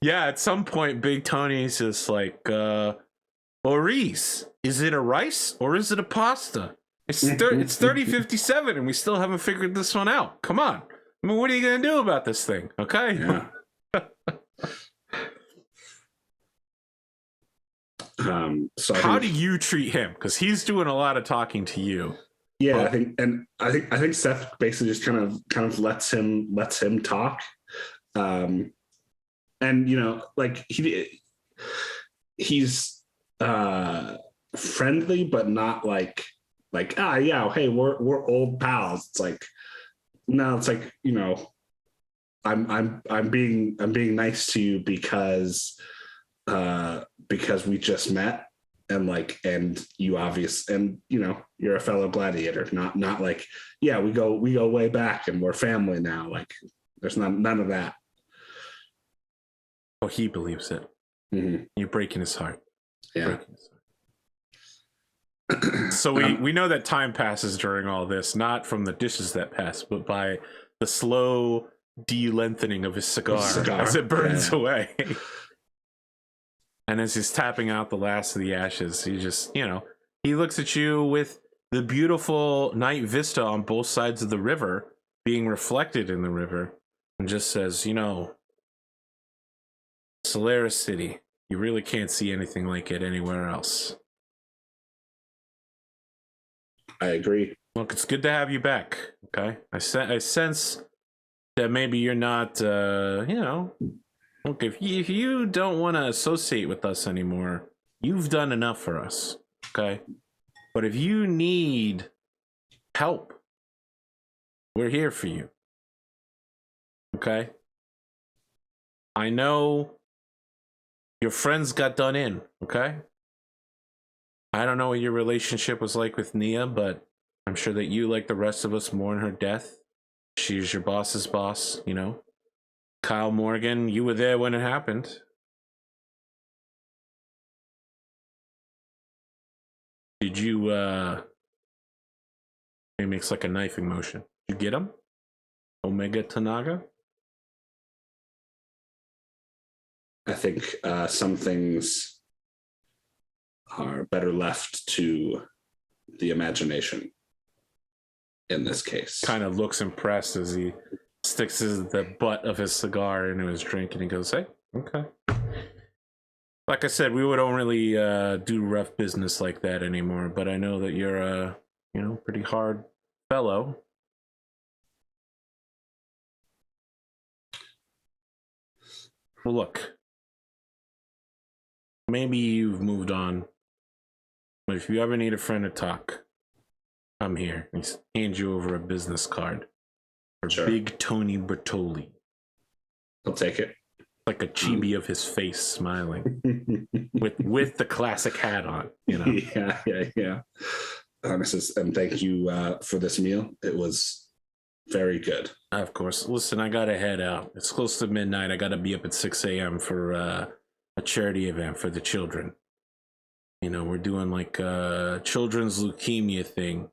Yeah, at some point Big Tony's just like Maurice, is it a rice or is it a pasta? It's 30:57 and we still haven't figured this one out. Come on. I mean, what are you going to do about this thing? Okay. Yeah. So how do you treat him? Because he's doing a lot of talking to you. Yeah, I think Seth basically just kind of lets him talk. And like he's friendly, but not like yeah, hey, we're old pals. It's like, no, it's like, I'm being nice to you because we just met and you you're a fellow gladiator, not like, yeah, we go way back and we're family now. Like there's none of that. Well, he believes it. You're breaking his heart. Yeah. So we know that time passes during all this, not from the dishes that pass, but by the slow de-lengthening of his cigar as it burns away. And as he's tapping out the last of the ashes, he just, he looks at you with the beautiful night vista on both sides of the river being reflected in the river and just says, Solaris City, you really can't see anything like it anywhere else. I agree. Look, it's good to have you back. Okay, I sense that maybe you're not, look, if you don't want to associate with us anymore, you've done enough for us. Okay, but if you need help, we're here for you. Okay, I know your friends got done in. Okay. I don't know what your relationship was like with Nia, but I'm sure that you, like the rest of us, mourn her death. She's your boss's boss, Kyle Morgan, you were there when it happened. Did you, he makes like a knifing motion. Did you get him? Omega Tanaga? I think some things are better left to the imagination in this case. Kind of looks impressed as he sticks the butt of his cigar into his drink and he goes, hey, okay. Like I said, we don't really do rough business like that anymore, but I know that you're a, pretty hard fellow. Well, look, maybe you've moved on. But if you ever need a friend to talk, I'm here. He hands you over a business card for Big Tony Bertoli. I'll take it. Like a chibi of his face smiling with the classic hat on, Yeah. And thank you for this meal. It was very good. Of course. Listen, I gotta head out. It's close to midnight. I gotta be up at 6 a.m. for a charity event for the children. We're doing like a children's leukemia thing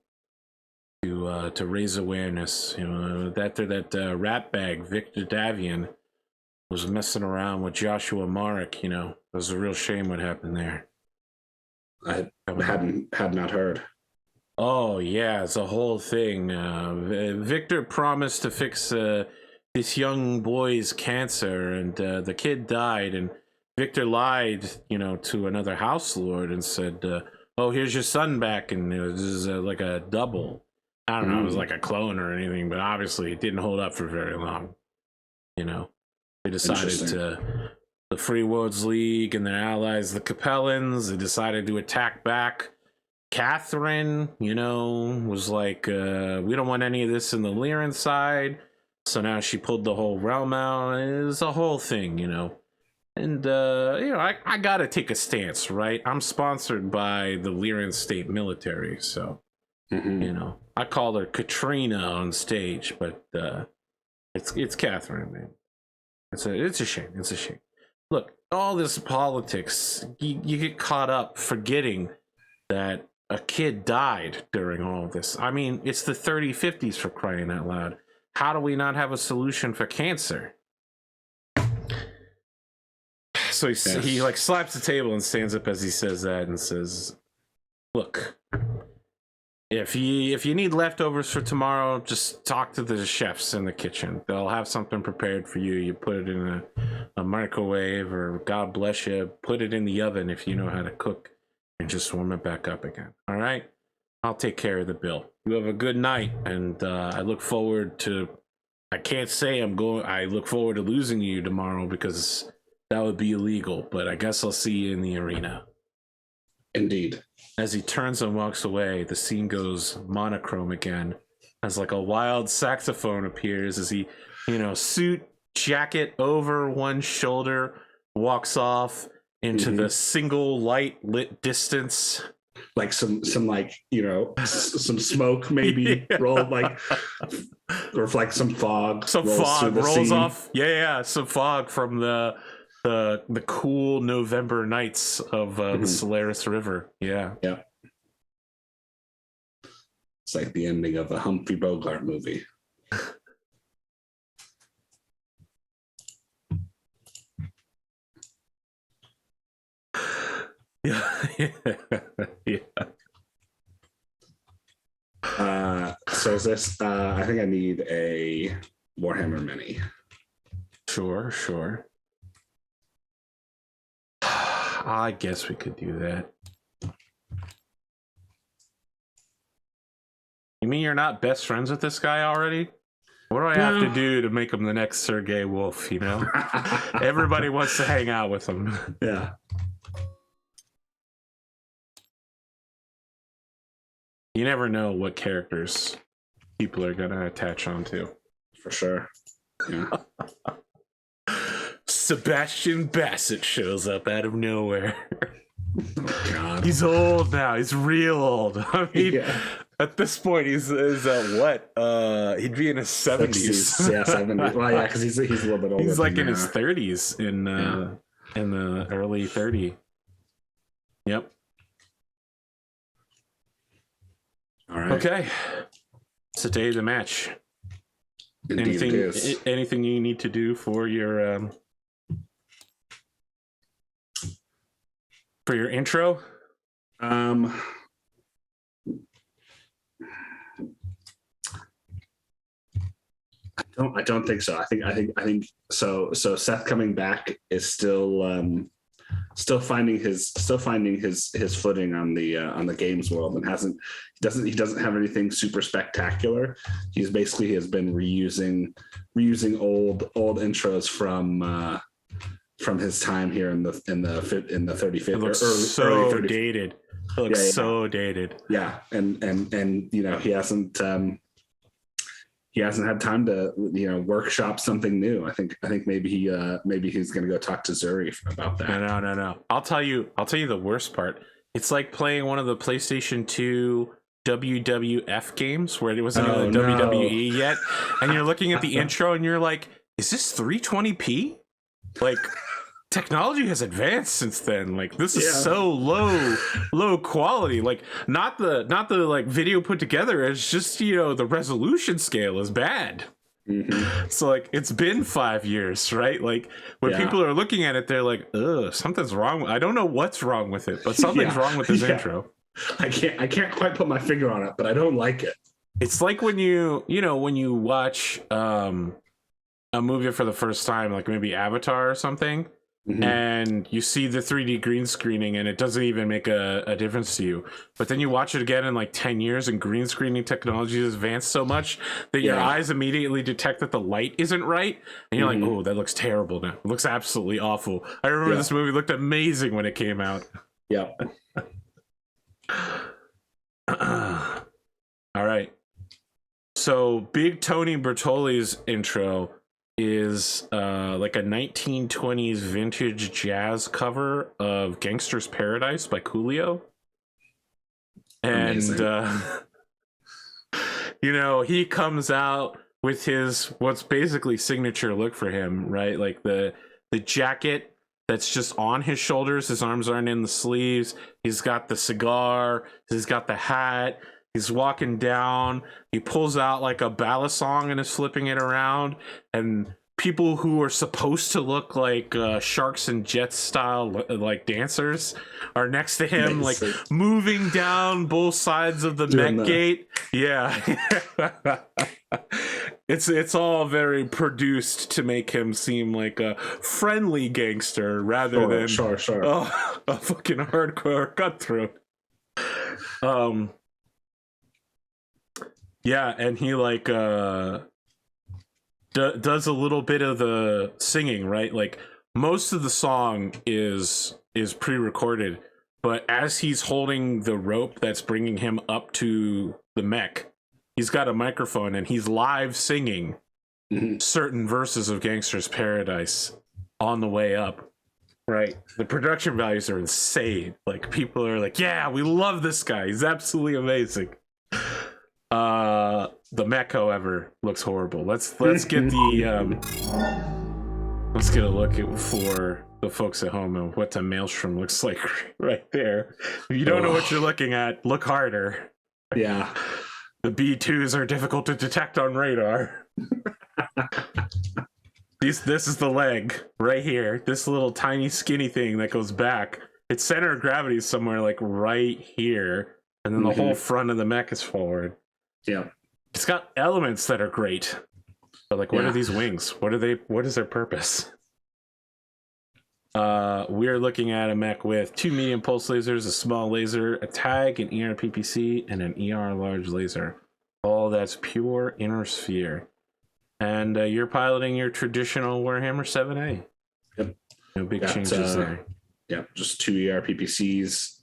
to raise awareness. After that rat bag, Victor Davian, was messing around with Joshua Marek. It was a real shame what happened there. I had not heard. Oh yeah, it's a whole thing. Victor promised to fix this young boy's cancer, and the kid died. And Victor lied, to another house lord and said, "Oh, here's your son back," and it was like a double. I don't know, it was like a clone or anything, but obviously it didn't hold up for very long. They decided the Free Worlds League and their allies, the Capellans, they decided to attack back. Catherine, was like, we don't want any of this in the Lyran side. So now she pulled the whole realm out. It's a whole thing, And, I gotta take a stance, right? I'm sponsored by the Lyran State Military, so, I call her Katrina on stage, but it's Catherine, man. It's a shame. It's a shame. Look, all this politics, you get caught up forgetting that a kid died during all of this. I mean, it's the 3050s, for crying out loud. How do we not have a solution for cancer? So he like slaps the table and stands up as he says that and says, "Look, if you need leftovers for tomorrow, just talk to the chefs in the kitchen. They'll have something prepared for you. You put it in a microwave, or God bless you, put it in the oven if you know how to cook, and just warm it back up again. All right? I'll take care of the bill. You have a good night, and I look forward to... I can't say I look forward to losing you tomorrow, because that would be illegal, but I guess I'll see you in the arena." Indeed. As he turns and walks away, the scene goes monochrome again, as like a wild saxophone appears as he, suit, jacket over one shoulder, walks off into the single light lit distance. Like some like, some smoke maybe roll, like, or like some fog. Some fog rolls off. Yeah, some fog from the cool November nights of the Solaris River. Yeah. It's like the ending of a Humphrey Bogart movie. Yeah. So is this? I think I need a Warhammer Mini. Sure. I guess we could do that. You mean you're not best friends with this guy already? What do I have to do to make him the next Sergei Wolf, Everybody wants to hang out with him. Yeah. You never know what characters people are going to attach onto. For sure. Yeah. Sebastian Bassett shows up out of nowhere. Oh, God. He's old now. He's real old. I mean, at this point, he's what? He'd be in his 70s. Yeah, 70s. Well, yeah, because he's a little bit older. He's like in his 30s, in the early 30s. Yep. All right. Okay. It's the day of the match. Indeed it is. Anything you need to do for your intro? I don't think so. I think so. So Seth coming back is still finding his footing on the games world, and he doesn't have anything super spectacular. He has been reusing old intros from his time here in the 35th. It looks so early 30s. Dated. It looks so dated. Yeah, and he hasn't had time to workshop something new. I think maybe he's gonna go talk to Zuri about that. No. I'll tell you the worst part. It's like playing one of the PlayStation 2 WWF games where it wasn't even WWE yet, and you're looking at the intro and you're like, is this 320p? Like, technology has advanced since then. Like, this is so low quality. Like, not the like video put together. It's just, the resolution scale is bad. So like, it's been 5 years, right? Like, when people are looking at it, they're like, ugh, something's wrong. I don't know what's wrong with it, but something's wrong with this intro. I can't quite put my finger on it, but I don't like it. It's like when when you watch a movie for the first time, like maybe Avatar or something, Mm-hmm. and you see the 3D green screening and it doesn't even make a difference to you. But then you watch it again in like 10 years and green screening technology has advanced so much that your Yeah. eyes immediately detect that the light isn't right. And you're like, Mm-hmm. oh, that looks terrible now. It looks absolutely awful. I remember Yeah. this movie looked amazing when it came out. Yeah. All right. So Big Tony Bertoli's intro is like a 1920s vintage jazz cover of Gangster's Paradise by Coolio. And Amazing. he comes out with his what's basically signature look for him, right? Like the jacket that's just on his shoulders, his arms aren't in the sleeves. He's got the cigar, he's got the hat, he's walking down, he pulls out like a ballad song and is flipping it around, and people who are supposed to look like sharks and jets style like dancers are next to him, Amazing. like moving down both sides of the Doing Mech gate. Yeah. It's all very produced to make him seem like a friendly gangster rather than Sure. a fucking hardcore cutthroat. Yeah, and he like does a little bit of the singing, right? Like most of the song is pre-recorded, but as he's holding the rope that's bringing him up to the Mech, he's got a microphone and he's live singing certain verses of Gangster's Paradise on the way up. Right. The production values are insane. Like people are like, yeah, we love this guy. He's absolutely amazing. The Mech, however, looks horrible. Let's get the let's get a look for the folks at home and what the Maelstrom looks like right there. If you don't know what you're looking at, look harder. Yeah. The B2s are difficult to detect on radar. This is the leg right here. This little tiny skinny thing that goes back. Its center of gravity is somewhere like right here, and then the whole front of the Mech is forward. Yeah. It's got elements that are great, but like, what are these wings? What are they? What is their purpose? We're looking at a Mech with 2 medium pulse lasers, a small laser, a tag, an ER PPC, and an ER large laser. All that's pure inner sphere. And you're piloting your traditional Warhammer 7A. Yep. No big changes there. Yep. Just 2 ER PPCs,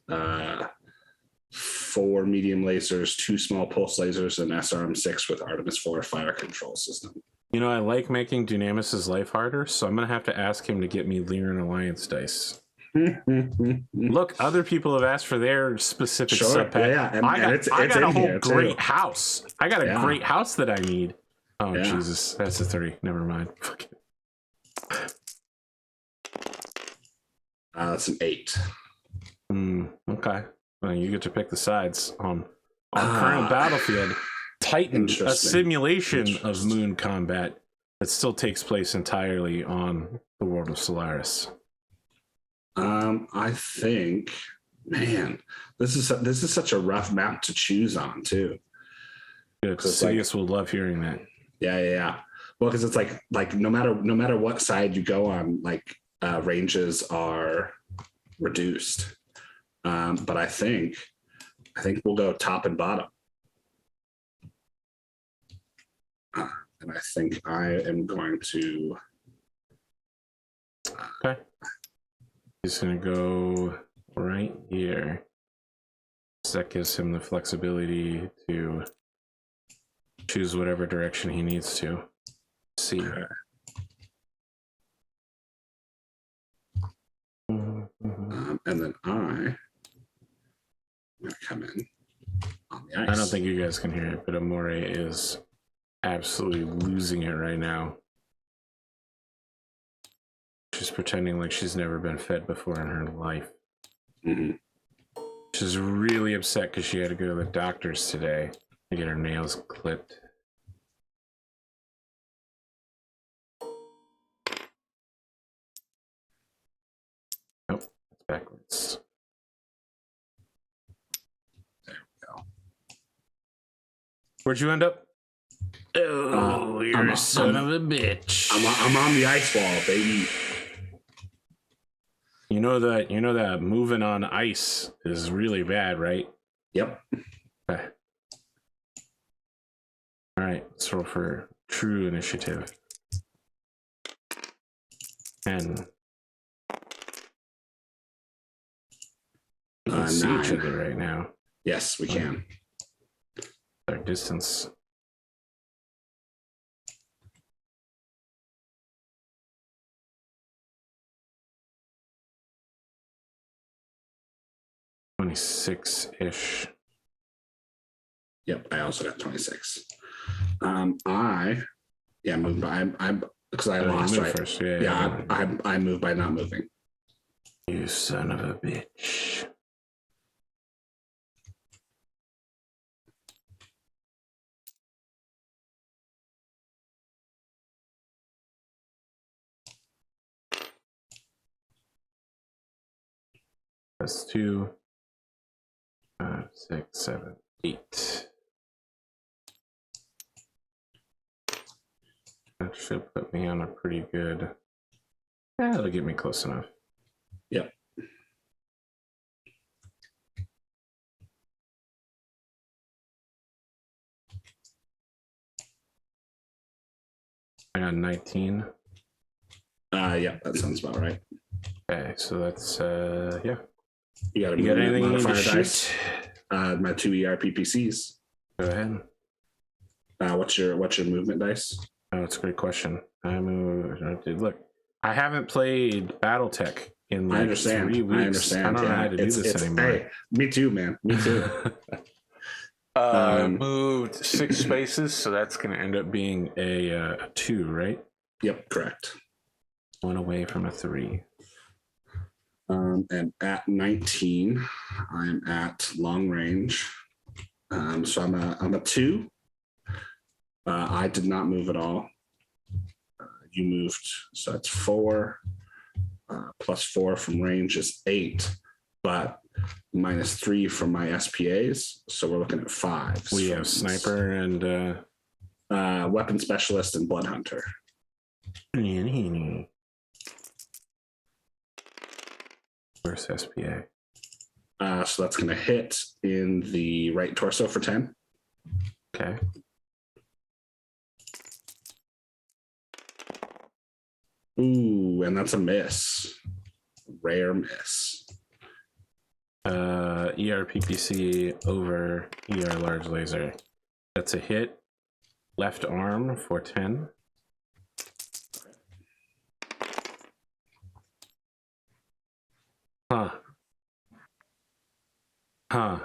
4 medium lasers, 2 small pulse lasers, and SRM6 with Artemis 4 fire control system. You know, I like making Dunamis's life harder, so I'm going to have to ask him to get me Lyran Alliance dice. Look, other people have asked for their specific subpack. Yeah. And I got a whole great house. I got a great house that I need. Oh, Jesus. That's a 3. Never mind. Fuck it. That's an 8. Okay. Well, you get to pick the sides on current battlefield. Titan, a simulation of moon combat that still takes place entirely on the world of Solaris. I think, man, this is such a rough map to choose on too. Good. Sidious will love hearing that. Yeah. Well, because it's like no matter what side you go on, like ranges are reduced. But I think we'll go top and bottom. And I think I am going to. Okay. He's going to go right here. So that gives him the flexibility to choose whatever direction he needs to. See. And then I'm going to come in on the ice. I don't think you guys can hear it, but Amore is absolutely losing it right now. She's pretending like she's never been fed before in her life. She's really upset because she had to go to the doctor's today to get her nails clipped. Nope, it's backwards. Where'd you end up? Oh, you're a son of a bitch. I'm on the ice wall, baby. You know that moving on ice is really bad, right? Yep. Okay. All right, let's roll for true initiative. 10. We can see each 9. other right now. Yes, we can. Our distance. $26-ish. Yep, I also got 26. I moved by. I'm because I lost, right? First. I moved by not moving. You son of a bitch. That's 2, 5, 6, 7, 8. That should put me on a pretty good. That'll get me close enough. Yep. I got 19. Yeah, that sounds about right. Okay, so that's yeah. You got anything you need to dice? shoot? My 2 ERPPCs. Go ahead. What's your movement dice? Oh, it's a great question. Look, I haven't played Battletech in like 3 weeks. I understand. I don't know how to do this anymore. Hey, me too, man. Me too. Moved 6 spaces, so that's going to end up being a 2, right? Yep, correct. 1 away from a 3. And at 19, I'm at long range. So I'm a 2. I did not move at all. You moved, so that's 4. Plus 4 from range is 8, but minus 3 from my SPAs. So we're looking at 5. We have sniper and weapon specialist and blood hunter. Where's SPA? So that's going to hit in the right torso for 10. Okay. Ooh, and that's a miss. Rare miss. ERPPC over ER large laser. That's a hit. Left arm for 10. Huh.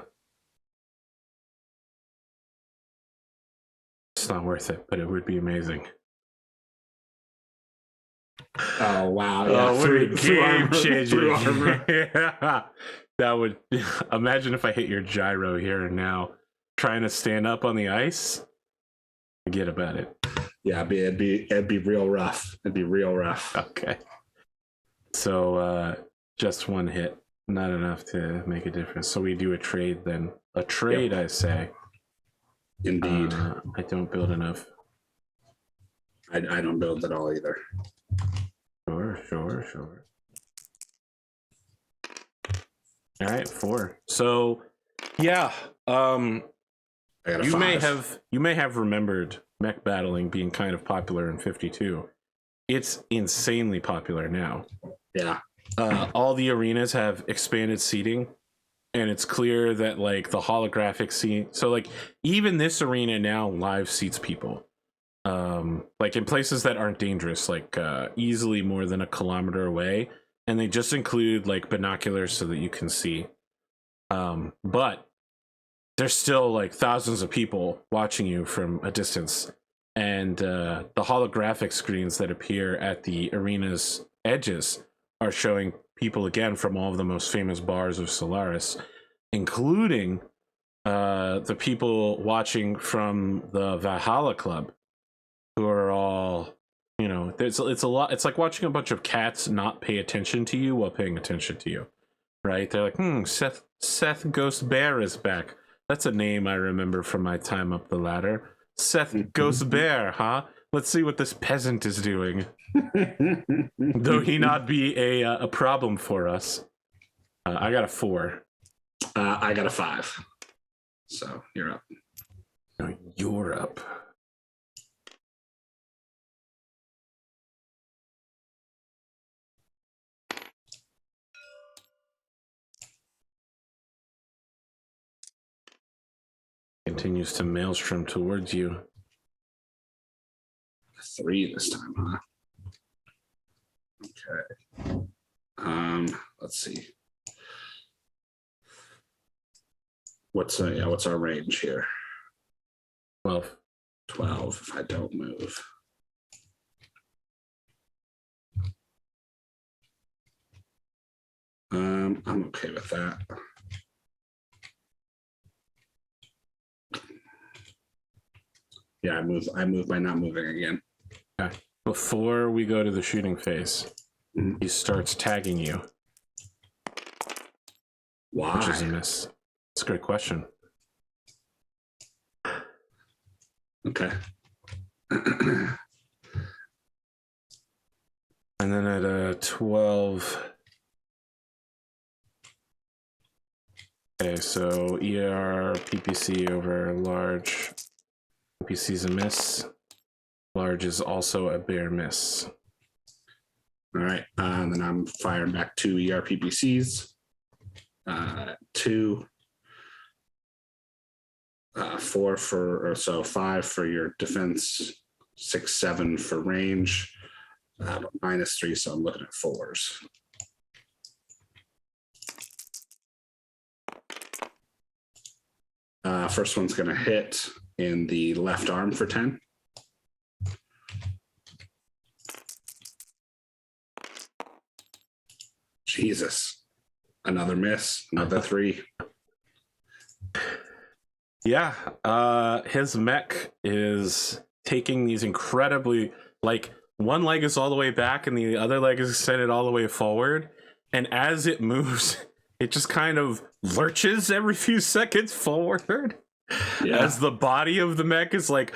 It's not worth it, but it would be amazing. Oh wow! Yeah, what a game changer! Yeah, that would. Imagine if I hit your gyro here and now, trying to stand up on the ice. Forget about it. Yeah, it'd be real rough. It'd be real rough. Okay. So just 1 hit, not enough to make a difference. So we do a trade then. A trade, yep. I say. Indeed. I don't build enough. I don't build at all either. Sure. All right, 4. So, yeah. You may have remembered mech battling being kind of popular in 52. It's insanely popular now. Yeah. All the arenas have expanded seating, and it's clear that like the holographic scene. So like even this arena now live seats people. Like in places that aren't dangerous, like easily more than a kilometer away, and they just include like binoculars so that you can see. But there's still like thousands of people watching you from a distance, and the holographic screens that appear at the arena's edges are showing people again from all of the most famous bars of Solaris, including the people watching from the Valhalla Club, who are all, you know, it's a lot. It's like watching a bunch of cats not pay attention to you while paying attention to you, right? They're like, Seth Ghost Bear is back. That's a name I remember from my time up the ladder. Seth Ghost Bear, huh? Let's see what this peasant is doing. Though he not be a problem for us. I got a 4. I got a 5. So you're up. No, you're up. Continues to maelstrom towards you. 3 this time, huh? Okay. Let's see. What's our range here? 12. 12 if I don't move. I'm okay with that. Yeah, I move by not moving again. Okay. Before we go to the shooting phase, he starts tagging you. Why? Which is a miss. It's a great question. Okay. And then at 12. Okay, so ER PPC over large. PPC's a miss. Large is also a bare miss. All right. And then I'm firing back 2 ER PPCs. 2. 4 for, or so 5 for your defense, 6, 7 for range, -3, so I'm looking at 4s. First one's going to hit in the left arm for 10. Jesus. Another miss, another 3. Yeah, his mech is taking these incredibly, like, one leg is all the way back and the other leg is extended all the way forward. And as it moves, it just kind of lurches every few seconds forward. Yeah. As the body of the mech is like,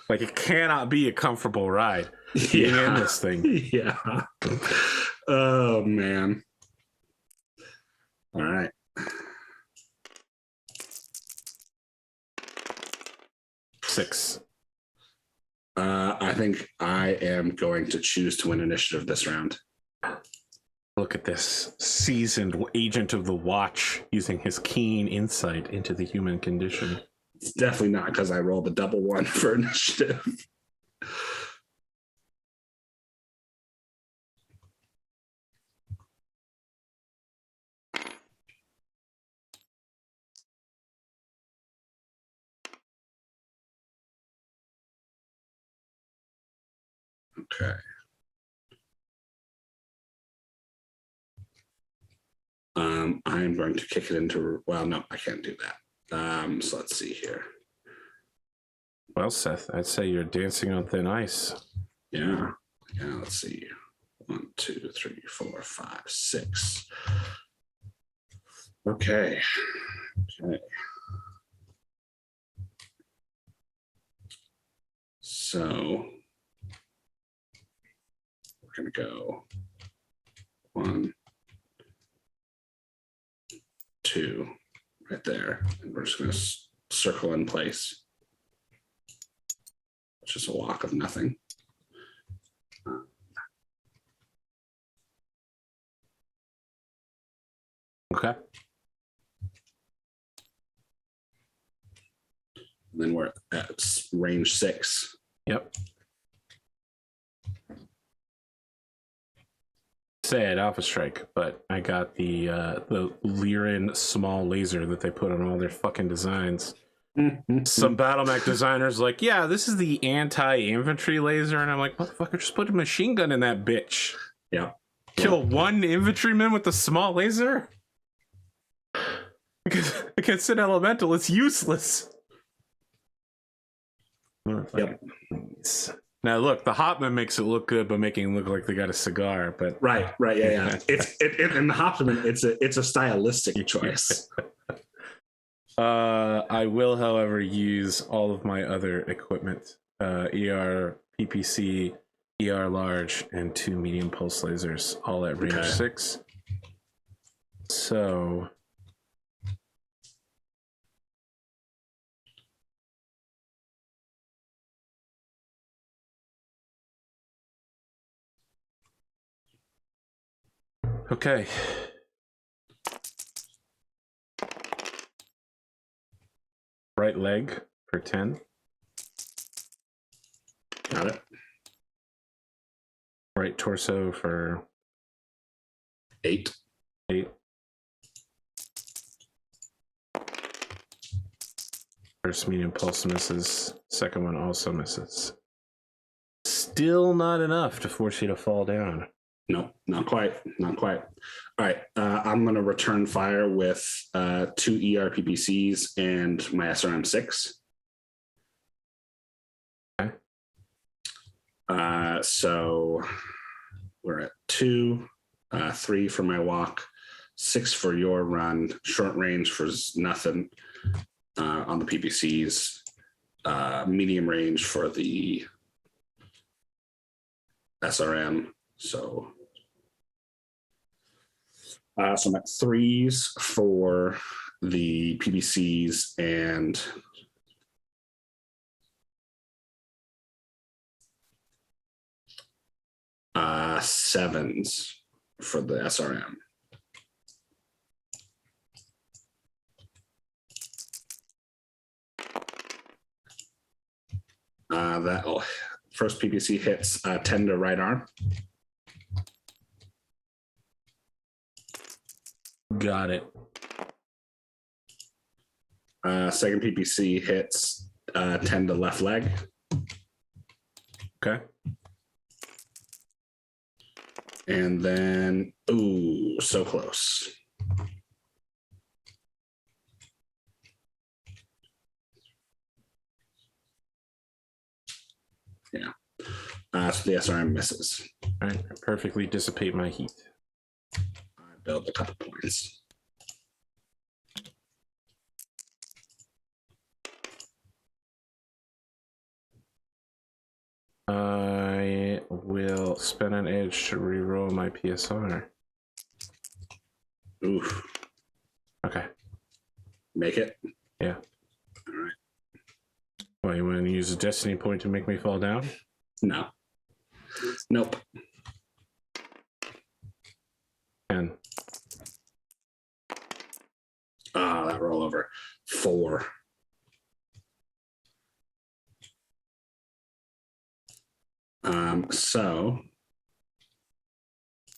like it cannot be a comfortable ride being in this thing. Yeah. Oh, man. All right. Six. I think I am going to choose to win initiative this round. Look at this seasoned agent of the watch using his keen insight into the human condition. It's definitely not because I rolled a double 1 for initiative. Okay. I'm going to kick it into, well, no, I can't do that. So let's see here. Well, Seth, I'd say you're dancing on thin ice. Yeah. Yeah, let's see. 1, 2, 3, 4, 5, 6. Okay. Okay. So we're going to go 1, 2 right there. And we're just going to circle in place. It's just a walk of nothing. Okay. And then we're at range 6. Yep. Say it Alpha Strike, but I got the Lyran small laser that they put on all their fucking designs. Some battle mech designers like, yeah, this is the anti-infantry laser, and I'm like, motherfucker, just put a machine gun in that bitch. Yeah. Kill one infantryman with the small laser? Because against an elemental, it's useless. Yep. Now look, the Hopman makes it look good by making it look like they got a cigar, but Right, yeah. It's in the Hopman, it's a stylistic choice. I will, however, use all of my other equipment. ER, PPC, ER large, and 2 medium pulse lasers, all at range 6. So okay. Right leg for 10. Got it. Right torso for 8. 8. First medium pulse misses. Second one also misses. Still not enough to force you to fall down. No, not quite. Not quite. All right. I'm going to return fire with 2 ERPPCs and my SRM 6. Okay. So we're at 2, 3 for my walk, 6 for your run, short range for nothing on the PPCs, medium range for the SRM. So I'm at 3s for the PPCs and 7s for the SRM. That first PPC hits 10 to right arm. Got it. Second PPC hits 10 to left leg. Okay. And then, ooh, so close. Yeah. So the SRM misses. All right. Perfectly dissipate my heat. I build a couple points. I will spend an edge to reroll my PSR. Oof. Okay. Make it? Yeah. All right. Well, you want to use a destiny point to make me fall down? No. Nope. 10. That rollover. 4. So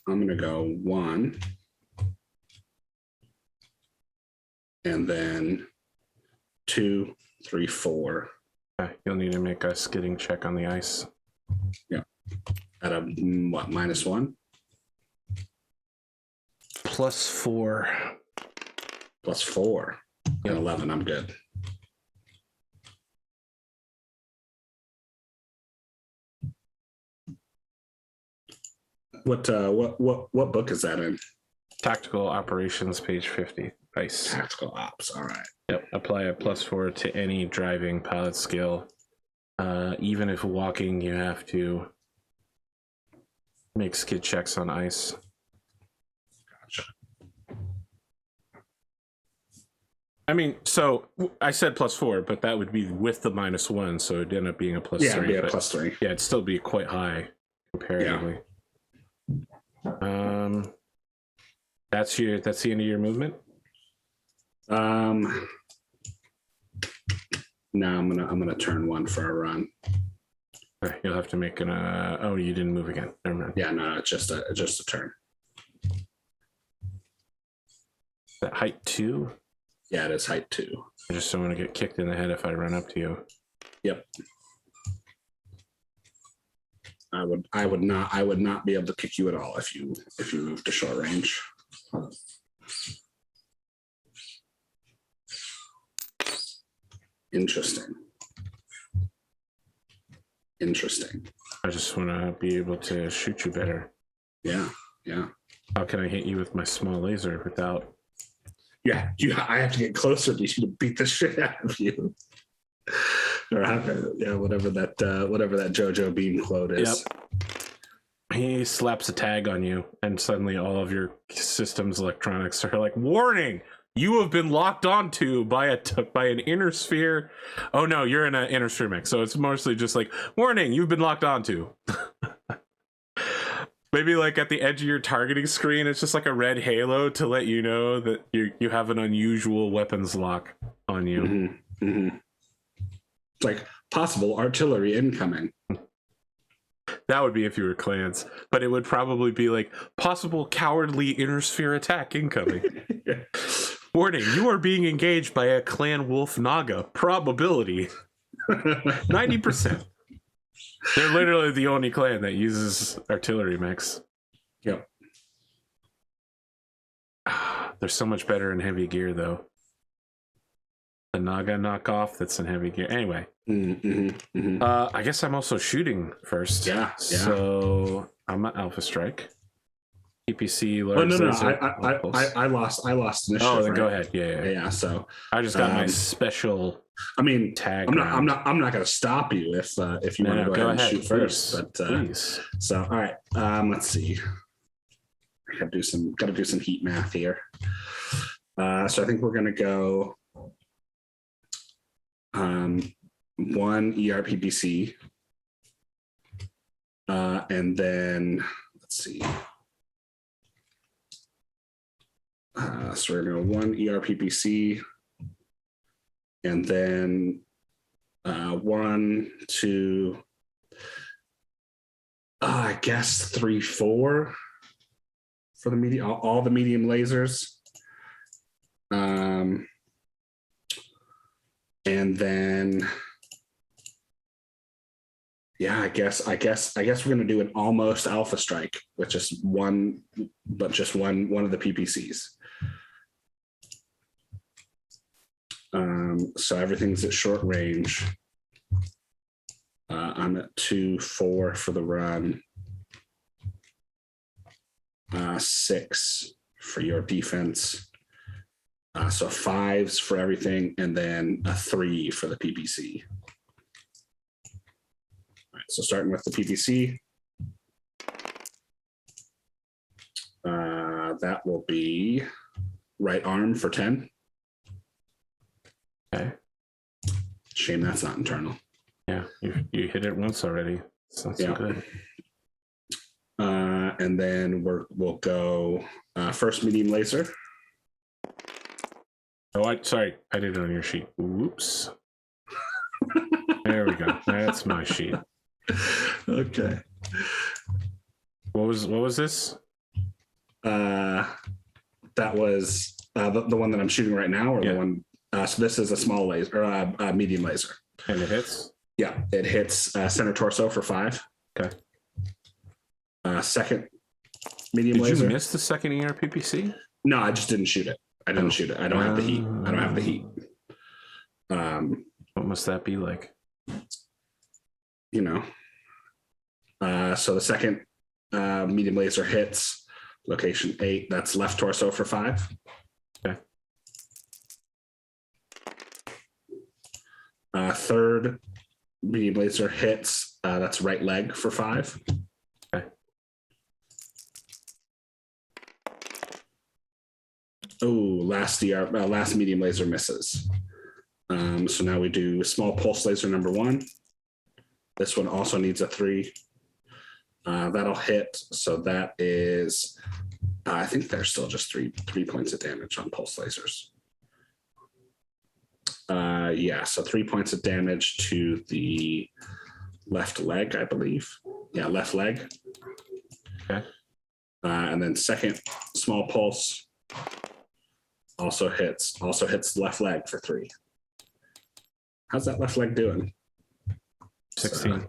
I'm going to go 1 and then 2, 3, 4. Okay. You'll need to make a skidding check on the ice. Yeah. At a what, -1? +4. +4. Yep. And 11. I'm good. What book is that in? Tactical operations, page 50. Ice. Tactical ops. All right. Yep. Apply a +4 to any driving pilot skill. Even if walking, you have to make skid checks on ice. Gotcha. I mean, so I said +4, but that would be with the -1, so it'd end up being a +3. Yeah, it'd be a +3. Yeah, it'd still be quite high comparatively. Yeah. That's the end of your movement. No, I'm gonna turn 1 for a run. Okay, you'll have to make an. Oh, you didn't move again. Never mind. Yeah, no, it's just a turn. That height 2. Yeah, it is height 2. I just don't want to get kicked in the head if I run up to you. Yep. I would not be able to kick you at all if you moved to short range. Interesting. Interesting. I just want to be able to shoot you better. Yeah. How can I hit you with my small laser without? Yeah, I have to get closer to you to beat the shit out of you. Or whatever that JoJo Beam quote is. Yep. He slaps a tag on you, and suddenly all of your system's electronics are like, "Warning! You have been locked onto by an inner sphere." Oh no, you're in an inner sphere mech, so it's mostly just like, "Warning! You've been locked onto." Maybe like at the edge of your targeting screen, it's just like a red halo to let you know that you have an unusual weapons lock on you. Mm-hmm. Mm-hmm. It's like possible artillery incoming. That would be if you were clans, but it would probably be like possible cowardly inner sphere attack incoming. Warning, you are being engaged by a clan wolf naga. Probability 90%. They're literally the only clan that uses artillery mechs. Yep. They're so much better in heavy gear, though. The Naga knockoff that's in heavy gear. Anyway. I guess I'm also shooting first. Yeah. So I'm at Alpha Strike. PPC. Oh no! I lost initiative. Oh, then go ahead. Yeah. So I just got my special. I mean, tag. I'm not going to stop you if you want to go ahead and shoot first. But please. So all right. Let's see. I got to do some heat math here. So I think we're going to go. 1 ERPPC, and then let's see. So we're going to go 1 ERPPC, and then 1, 2, I guess 3, 4 for the medium, all the medium lasers. And then, yeah, I guess we're gonna do an almost Alpha Strike, which is one of the PPCs. So everything's at short range. I'm at 2, 4 for the run. 6 for your defense. So 5s for everything, and then a 3 for the PPC. All right, so starting with the PPC, that will be right arm for 10. Okay. Shame that's not internal. Yeah, you hit it once already. Sounds so good. And then we'll go first medium laser. Oh, sorry, I did it on your sheet. Whoops. There we go. That's my sheet. Okay. What was this? That was the one that I'm shooting right now, or the one. So this is a small laser, or a medium laser. And it hits? Yeah, it hits center torso for 5. Okay. Second medium laser. Did you miss the second ERPPC? No, I just didn't shoot it. I didn't shoot it. I don't have the heat. What must that be like? So the second medium laser hits location 8. That's left torso for 5. Okay. Third medium laser hits. That's right leg for 5. Okay. Oh, last medium laser misses. So now we do small pulse laser number 1. This one also needs a 3. That'll hit. So that is, I think there's still just 3 points of damage on pulse lasers. So 3 points of damage to the left leg, I believe. Yeah, left leg. Okay. And then second small pulse also hits left leg for 3. How's that left leg doing? 16.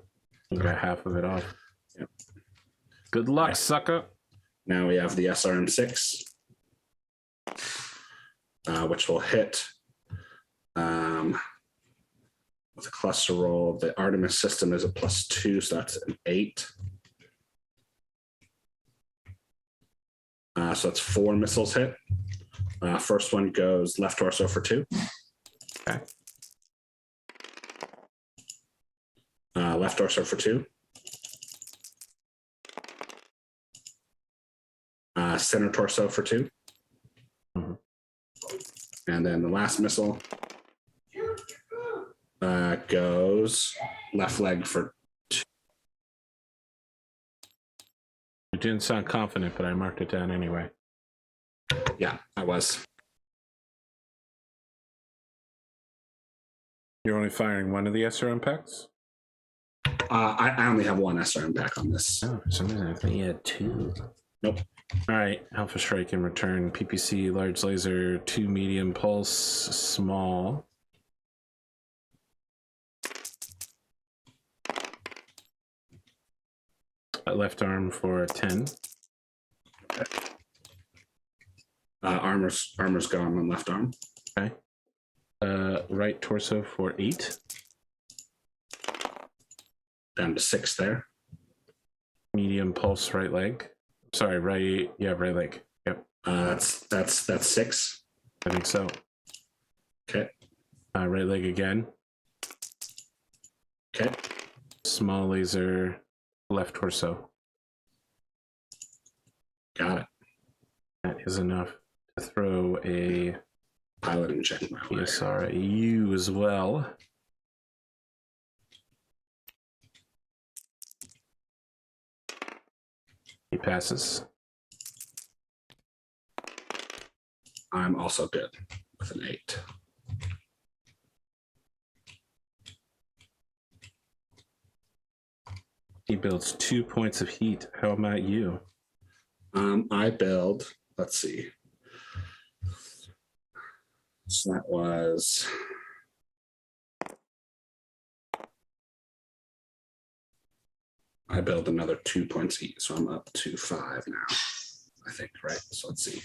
You got half of it off. Yep. Good luck, sucker. Now we have the SRM6, which will hit with a cluster roll. The Artemis system is a +2, so that's an 8. So that's 4 missiles hit. First one goes left torso for 2. Okay. Left torso for 2. Center torso for 2. Mm-hmm. And then the last missile goes left leg for 2. You didn't sound confident, but I marked it down anyway. Yeah, I was. You're only firing one of the SRM packs? I only have 1 SRM pack on this. Oh, for some reason I thought you had 2. Nope. All right, Alpha Strike in return. PPC, large laser, 2 medium pulse, small. Left arm for 10. Okay. Armor's gone on left arm. Okay. Right torso for 8. Down to 6 there. Medium pulse right leg. Sorry, right. Yeah, right leg. Yep. That's 6. I think so. Okay. Right leg again. Okay. Small laser, left torso. Got it. That is enough to throw a Piloting check my way. PSR at you as well. He passes. I'm also good with an 8. He builds 2 points of heat. How about you? I build, let's see. So that was I build another 2 points each, so I'm up to 5 now, I think, right? So let's see.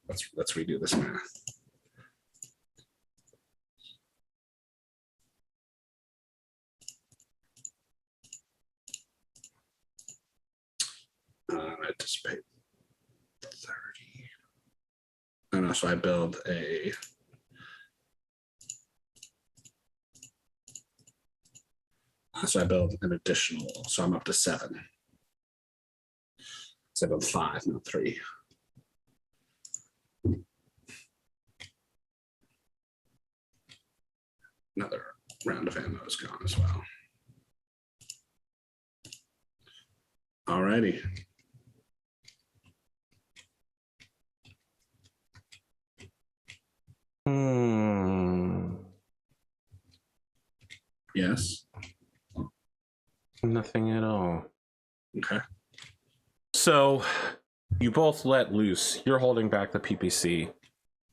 Let's redo this math. I anticipate 30. I know, so I build a so I build an additional, so I'm up to 7. So I build 5, not 3. Another round of ammo is gone as well. Alrighty. Yes. Nothing at all. Okay. So you both let loose. You're holding back the PPC.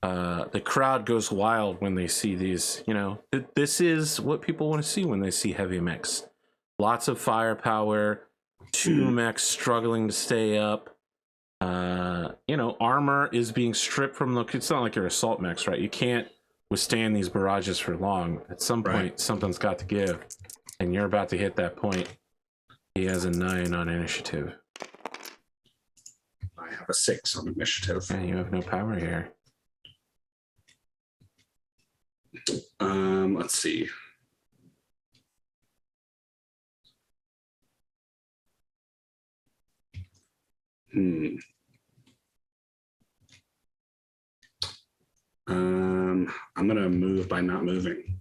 The crowd goes wild when they see these. You know, this is what people want to see when they see heavy mechs. Lots of firepower. 2 mechs struggling to stay up. You know, armor is being stripped from the. It's not like your assault mechs, right? You can't withstand these barrages for long. At some point, something's got to give, and you're about to hit that point. He has a 9 on initiative. I have a 6 on initiative. And you have no power here. Let's see. I'm gonna move by not moving.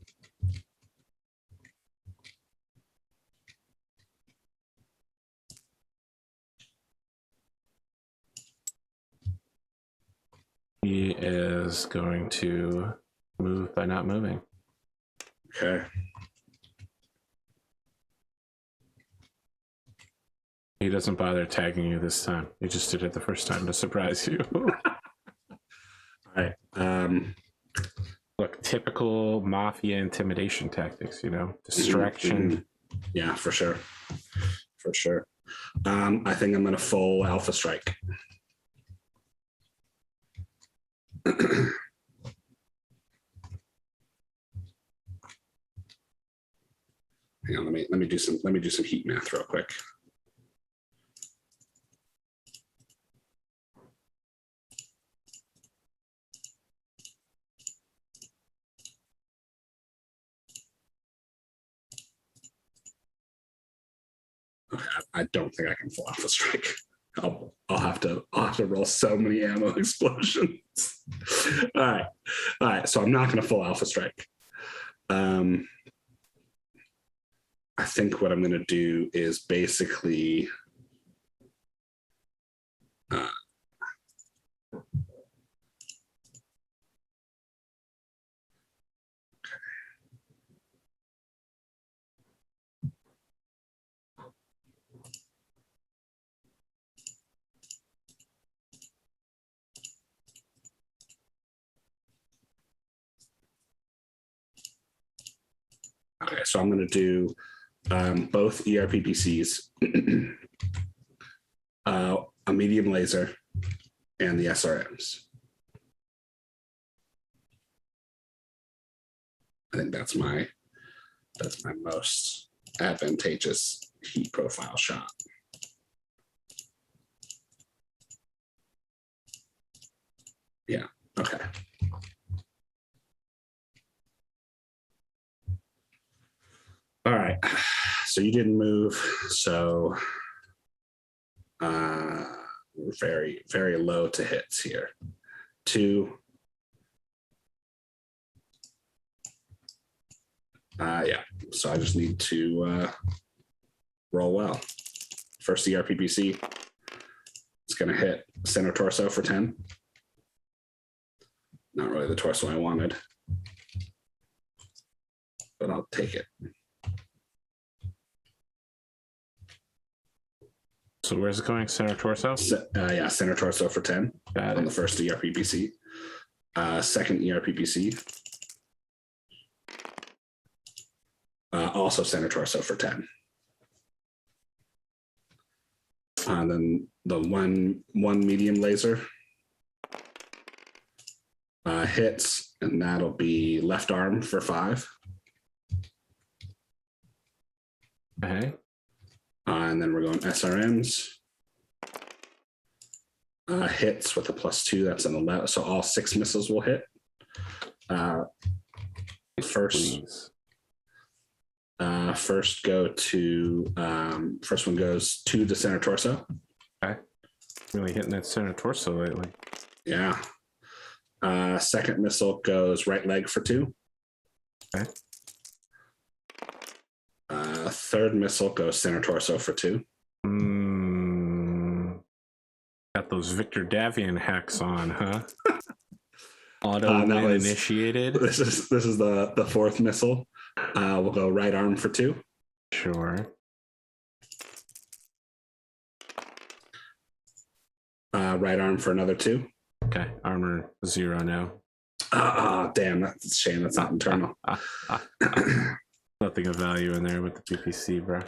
He is going to move by not moving. Okay. He doesn't bother tagging you this time. He just did it the first time to surprise you. All right. Look, typical mafia intimidation tactics, you know, distraction. Yeah, for sure. For sure. I think I'm going to full alpha strike. Hang on, let me do some heat math real quick. Okay, I don't think I can full alpha strike. I'll have to roll so many ammo explosions. All right. So I'm not going to full alpha strike. I think what I'm going to do is basically. Okay, so I'm going to do both ERPPCs, a medium laser, and the SRMs. I think that's my most advantageous heat profile shot. Yeah. Okay. All right. So you didn't move. So very, very low to hits here. 2. Yeah. So I just need to roll well. First ERPPC. It's going to hit center torso for 10. Not really the torso I wanted, but I'll take it. So where's it going? Center torso? Yeah, center torso for 10 on the first ERPPC. Second ERPPC. Also center torso for 10. Then the one medium laser hits, and that'll be left arm for 5. Okay. And then we're going SRMs. Hits with a +2. That's an 11. So all 6 missiles will hit. First one goes to the center torso. Okay. Really hitting that center torso lately. Yeah. Second missile goes right leg for 2. Okay. Third missile goes center torso for 2. Got those Victor Davian hacks on, huh? Auto win initiated. This is the fourth missile. We'll go right arm for 2. Sure. Right arm for another 2. Okay. Armor 0 now. Damn, that's a shame. That's not internal. Nothing of value in there with the PPC, bro.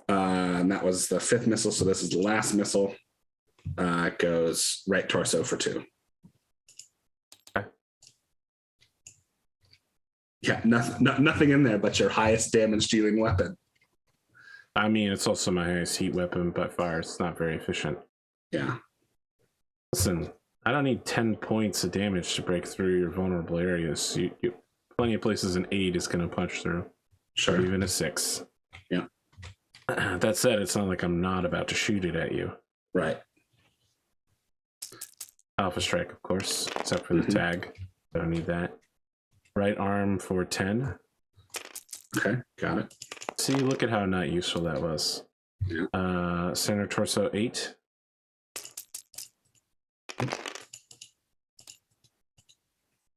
And that was the 5th missile. So this is the last missile. Goes right torso for 2. Okay. Yeah, nothing in there but your highest damage dealing weapon. I mean, it's also my highest heat weapon by far. It's not very efficient. Yeah. Listen, I don't need 10 points of damage to break through your vulnerable areas. You plenty of places an 8 is going to punch through. Sure. Or even a 6. Yeah. That said, it's not like I'm not about to shoot it at you. Right. Alpha strike, of course, except for the tag. I don't need that. Right arm for 10. Okay, got it. See, look at how not useful that was. Yeah. Center torso 8.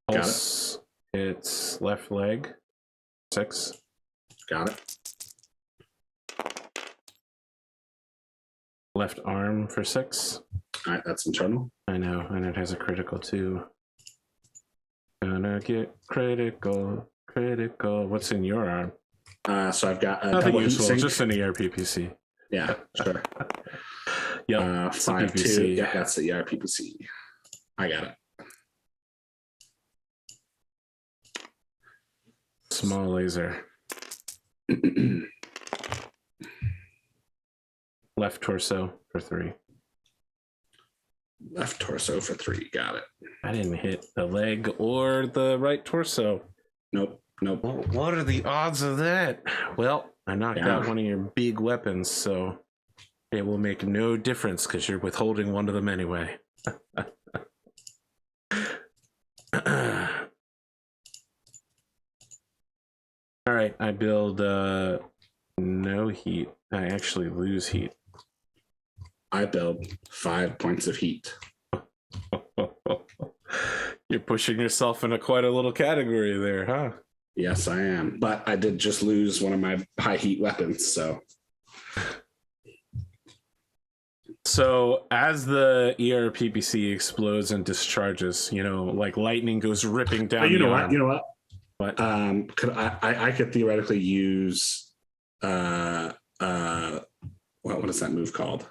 Pulse, it's left leg 6. Got it. Left arm for 6. All right, that's internal. I know, and it has a critical too. Gonna get critical. What's in your arm? So I've got nothing useful, just an ERPPC. Yeah, sure. Yeah, 5.2. Yeah, that's the ERPPC. I got it. Small laser. left torso for 3. Left torso for 3. Got it. I didn't hit the leg or the right torso. Nope. Well, what are the odds of that? Well, I knocked out one of your big weapons, so it will make no difference because you're withholding one of them anyway. All right, I build no heat. I actually lose heat. I build 5 points of heat. You're pushing yourself into quite a little category there, huh? Yes, I am. But I did just lose one of my high heat weapons, so. So as the ERPPC explodes and discharges, you know, like lightning goes ripping down. You know what? You know what? What? I could theoretically use what is that move called?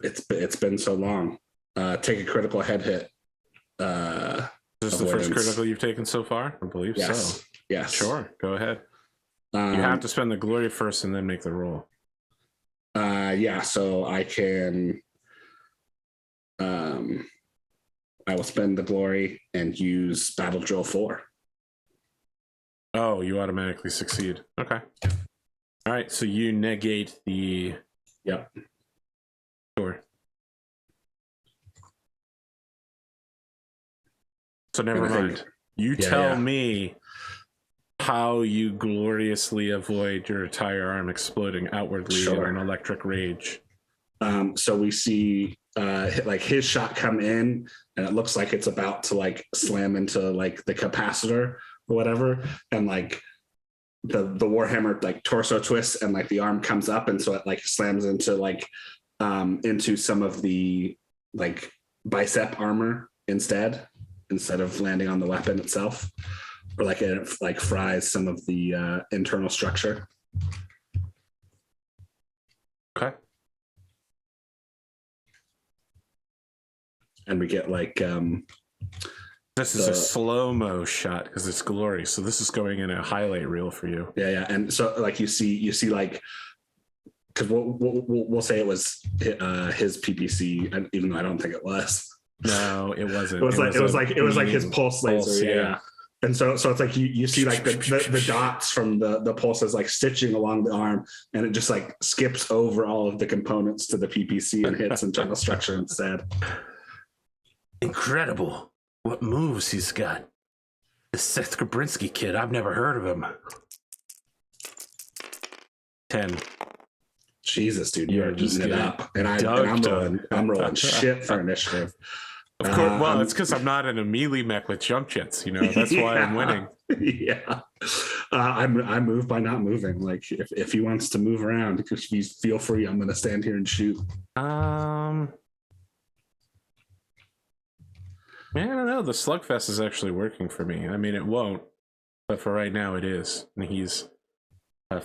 It's been so long. Take a critical head hit. Is this the first critical you've taken so far? I believe so. Yes. Sure. Go ahead. You have to spend the glory first and then make the roll. Yeah. So I can. I will spend the glory and use Battle Drill 4. Oh, you automatically succeed. Okay. All right. So you negate the. Yep. Sure. So never mind. You tell me how you gloriously avoid your entire arm exploding outwardly in an electric rage. So we see like his shot come in, and it looks like it's about to like slam into like the capacitor or whatever, and like the Warhammer like torso twists, and like the arm comes up, and so it like slams into like into some of the like bicep armor instead of landing on the weapon itself, or like it like fries some of the internal structure. Okay. And we get like this is a slow-mo shot because it's glory, so this is going in a highlight reel for you. Yeah, and so like you see like, because we'll say it was his PPC, and even though I don't think it was. No, it wasn't. It was like his pulse laser. Yeah. And so it's like you see like the dots from the pulses like stitching along the arm, and it just like skips over all of the components to the PPC and hits internal structure instead. Incredible. What moves he's got. This Seth Kabrinski kid, I've never heard of him. 10. Jesus, dude, you are just it up. And I'm rolling shit for initiative. Of course, well, it's because I'm not in a melee mech with jump jets, you know. That's why I'm winning. Yeah. I move by not moving. Like if he wants to move around, because feel free, I'm gonna stand here and shoot. Man, I don't know. The slugfest is actually working for me. I mean, it won't, but for right now, it is. And he's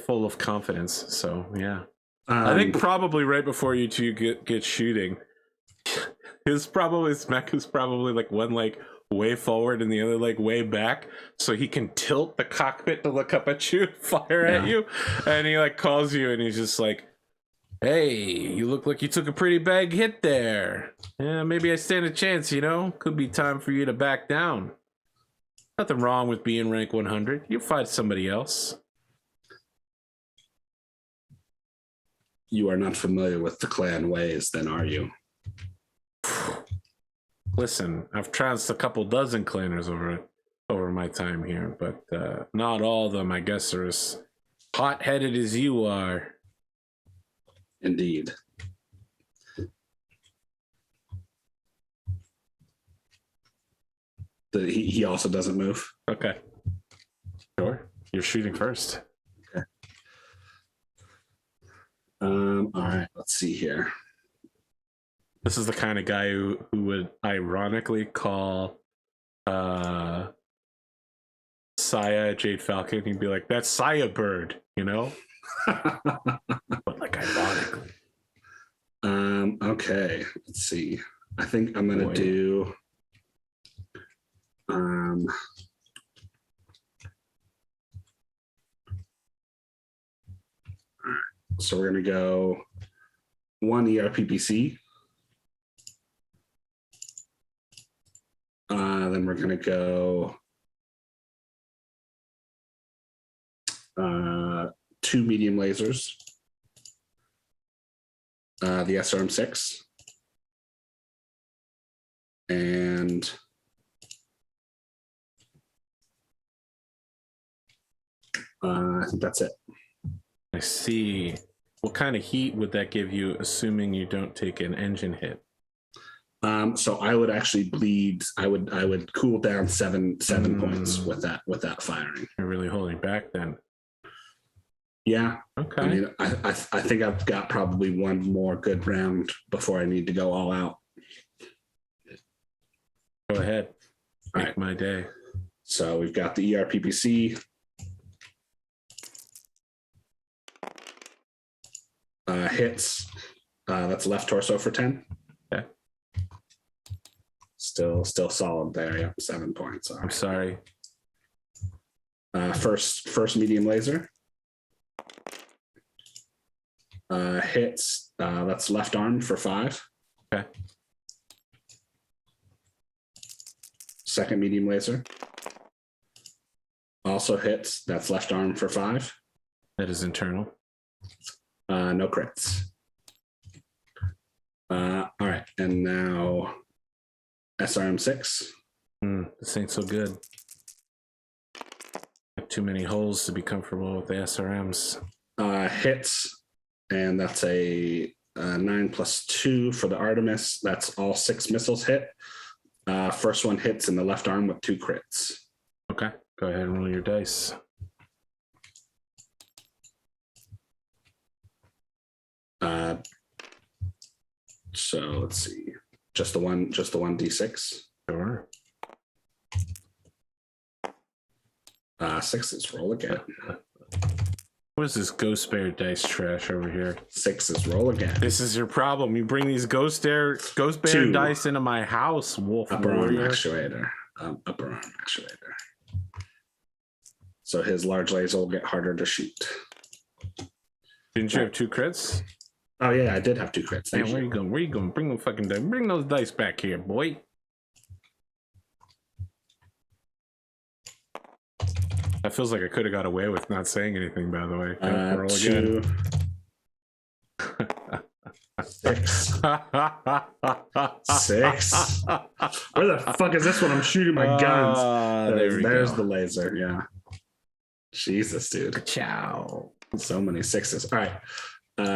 full of confidence. So yeah, I think probably right before you two get shooting, his mech is probably like one leg way forward and the other leg way back, so he can tilt the cockpit to look up at you, fire at you, and he like calls you, and he's just like, "Hey, you look like you took a pretty big hit there. Yeah, maybe I stand a chance, you know? Could be time for you to back down. Nothing wrong with being rank 100. You'll find somebody else." You are not familiar with the clan ways, then, are you? Listen, I've trounced a couple dozen clanners over my time here, but not all of them, I guess, are as hot-headed as you are. Indeed. He also doesn't move. Okay. Sure. You're shooting first. Okay. All right. Let's see here. This is the kind of guy who would ironically call Saya Jade Falcon. He'd be like, "That's Saya Bird," you know? But like ironically. Okay. Let's see. I think I'm gonna do. So we're gonna go one ERPPC. Then we're going to go 2 medium lasers. The SRM6. And I think that's it. I see. What kind of heat would that give you, assuming you don't take an engine hit? So I would actually bleed. I would cool down seven points with that firing. You're really holding back then. Yeah. Okay. I mean, I think I've got probably one more good round before I need to go all out. Go ahead. Make All right. my day. So we've got the ERPPC. Hits. That's left torso for 10. Okay. Still solid there. Yep, 7 points. I'm sorry. First medium laser. Hits. That's left arm for 5. Okay. Second medium laser. Also hits. That's left arm for 5. That is internal. No crits. All right. And now SRM6. This ain't so good. Have too many holes to be comfortable with the SRMs. Hits. And that's a 9+2 for the Artemis. That's all 6 missiles hit. First one hits in the left arm with 2 crits. Okay. Go ahead and roll your dice. So let's see. Just the one D6. Sure. 6s. Roll again. What is this Ghost Bear dice trash over here? 6s. Roll again. This is your problem. You bring these Ghost Bear 2. dice into my house, Wolf Upper arm Warrior. actuator. Upper arm actuator. So his large laser will get harder to shoot. Didn't you have 2 crits? Oh yeah, I did have 2 crits. Man, where you going? Where you going? Bring them fucking dice. Bring those dice back here, boy. That feels like I could have got away with not saying anything, by the way. Roll 2. 6. 6. Where the fuck is this one? I'm shooting my guns. There's the laser. Yeah. Jesus, dude. Ciao. So many 6s. All right.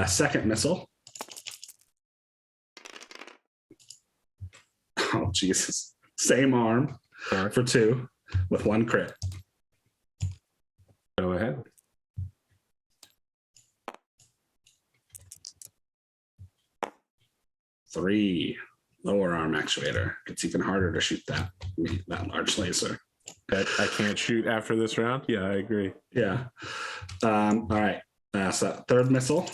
Second missile. Oh, Jesus. Same arm for 2 with 1 crit. Go ahead. Three. Lower arm actuator. It's even harder to shoot that large laser. I can't shoot after this round? Yeah, I agree. Yeah. All right. So third missile.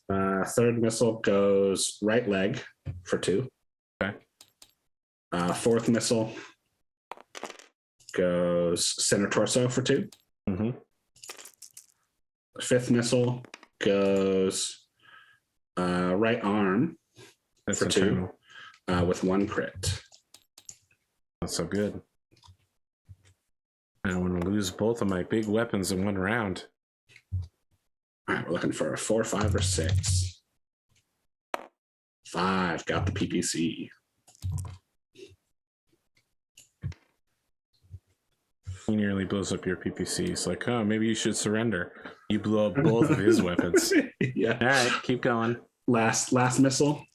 Third missile goes right leg for 2. Okay. Fourth missile goes center torso for 2. Mm-hmm. Fifth missile goes right arm That's for internal. 2 with 1 crit. Not so good. I don't want to lose both of my big weapons in one round. All right, we're looking for a 4, 5, or 6. 5, got the PPC. He nearly blows up your PPC. It's like, oh, maybe you should surrender. You blow up both of his weapons. Yeah. All right, keep going. Last missile.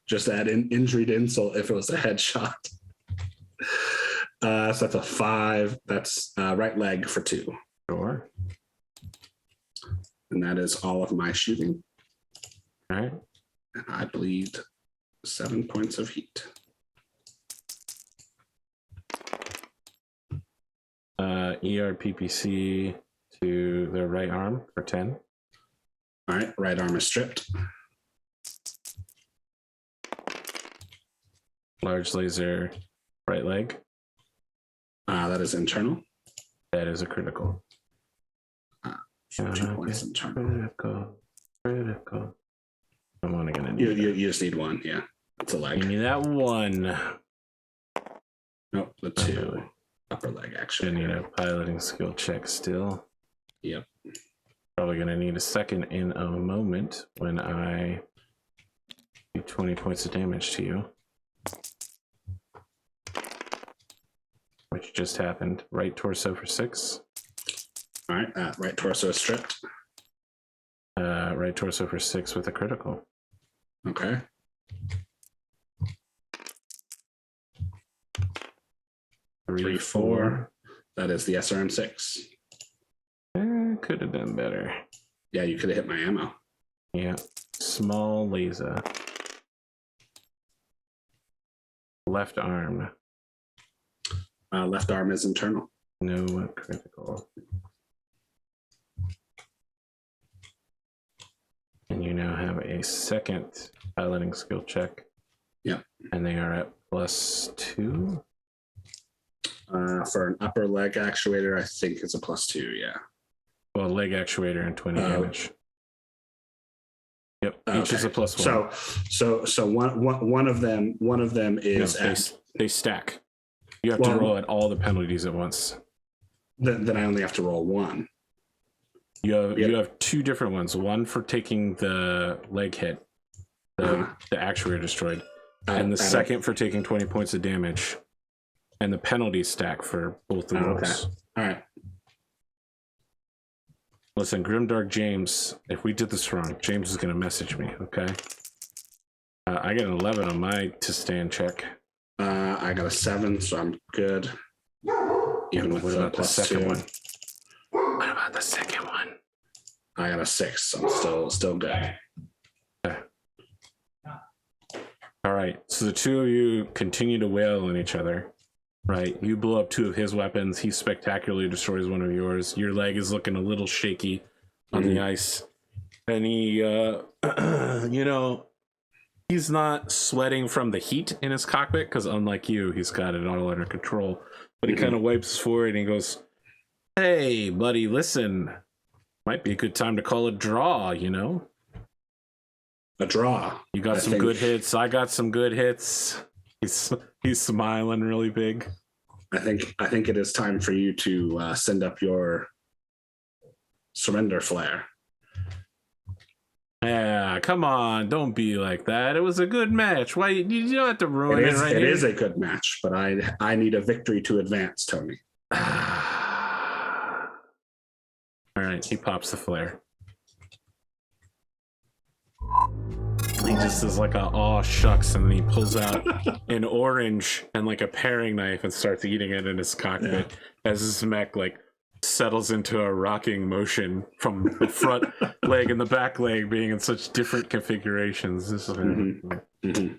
Just add injury to insult if it was a headshot. So that's a 5. That's right leg for 2. Sure. And that is all of my shooting. All right. And I bleed 7 points of heat. ERPPC to the right arm for 10. All right, right arm is stripped. Large laser, right leg. That is internal. That is a critical. 2 points in turn. Critical. I'm only gonna need you just need one, yeah. It's a leg. Give me that one. Nope, the 2 upper leg I need actually. a piloting skill check still. Yep. Probably gonna need a second in a moment when I do 20 points of damage to you. Which just happened. Right torso for 6. All right, right torso is stripped. Right torso for 6 with a critical. Okay. 3, 4. That is the SRM6. Could have done better. Yeah, you could have hit my ammo. Yeah. Small laser. Left arm. Left arm is internal. No critical. And you now have a second piloting skill check. Yep. And they are at +2. For an upper leg actuator, I think it's a +2, yeah. Well, leg actuator and 20 damage. Yep, each is a +1. So one of them is no, they stack. You have to roll at all the penalties at once. Then I only have to roll one. You have 2 different ones. One for taking the leg hit, the actuator destroyed, and the second for taking 20 points of damage. And the penalty stack for both the rolls. Okay. All right. Listen, Grimdark James, if we did this wrong, James is going to message me, okay? I got an 11 on my to stand check. I got a 7, so I'm good. Even with the second +2. one. What about the second one? I got a 6, so I'm still good. Okay. All right, so the 2 of you continue to wail on each other. Right, you blow up 2 of his weapons. He spectacularly destroys one of yours. Your leg is looking a little shaky on the ice, and he, you know, he's not sweating from the heat in his cockpit because, unlike you, he's got it all under control. But he kind of wipes his forehead and he goes, "Hey, buddy, listen, might be a good time to call a draw. You know, a draw. You got some good hits. I got some good hits." He's smiling really big. I think it is time for you to send up your surrender flare. Yeah, come on, don't be like that. It was a good match. Why you don't have to ruin it right here? It is a good match, but I need a victory to advance, Tony. All right, he pops the flare. He just is like aw shucks, and then he pulls out an orange and like a paring knife and starts eating it in his cockpit as his mech like settles into a rocking motion from the front leg and the back leg being in such different configurations. This is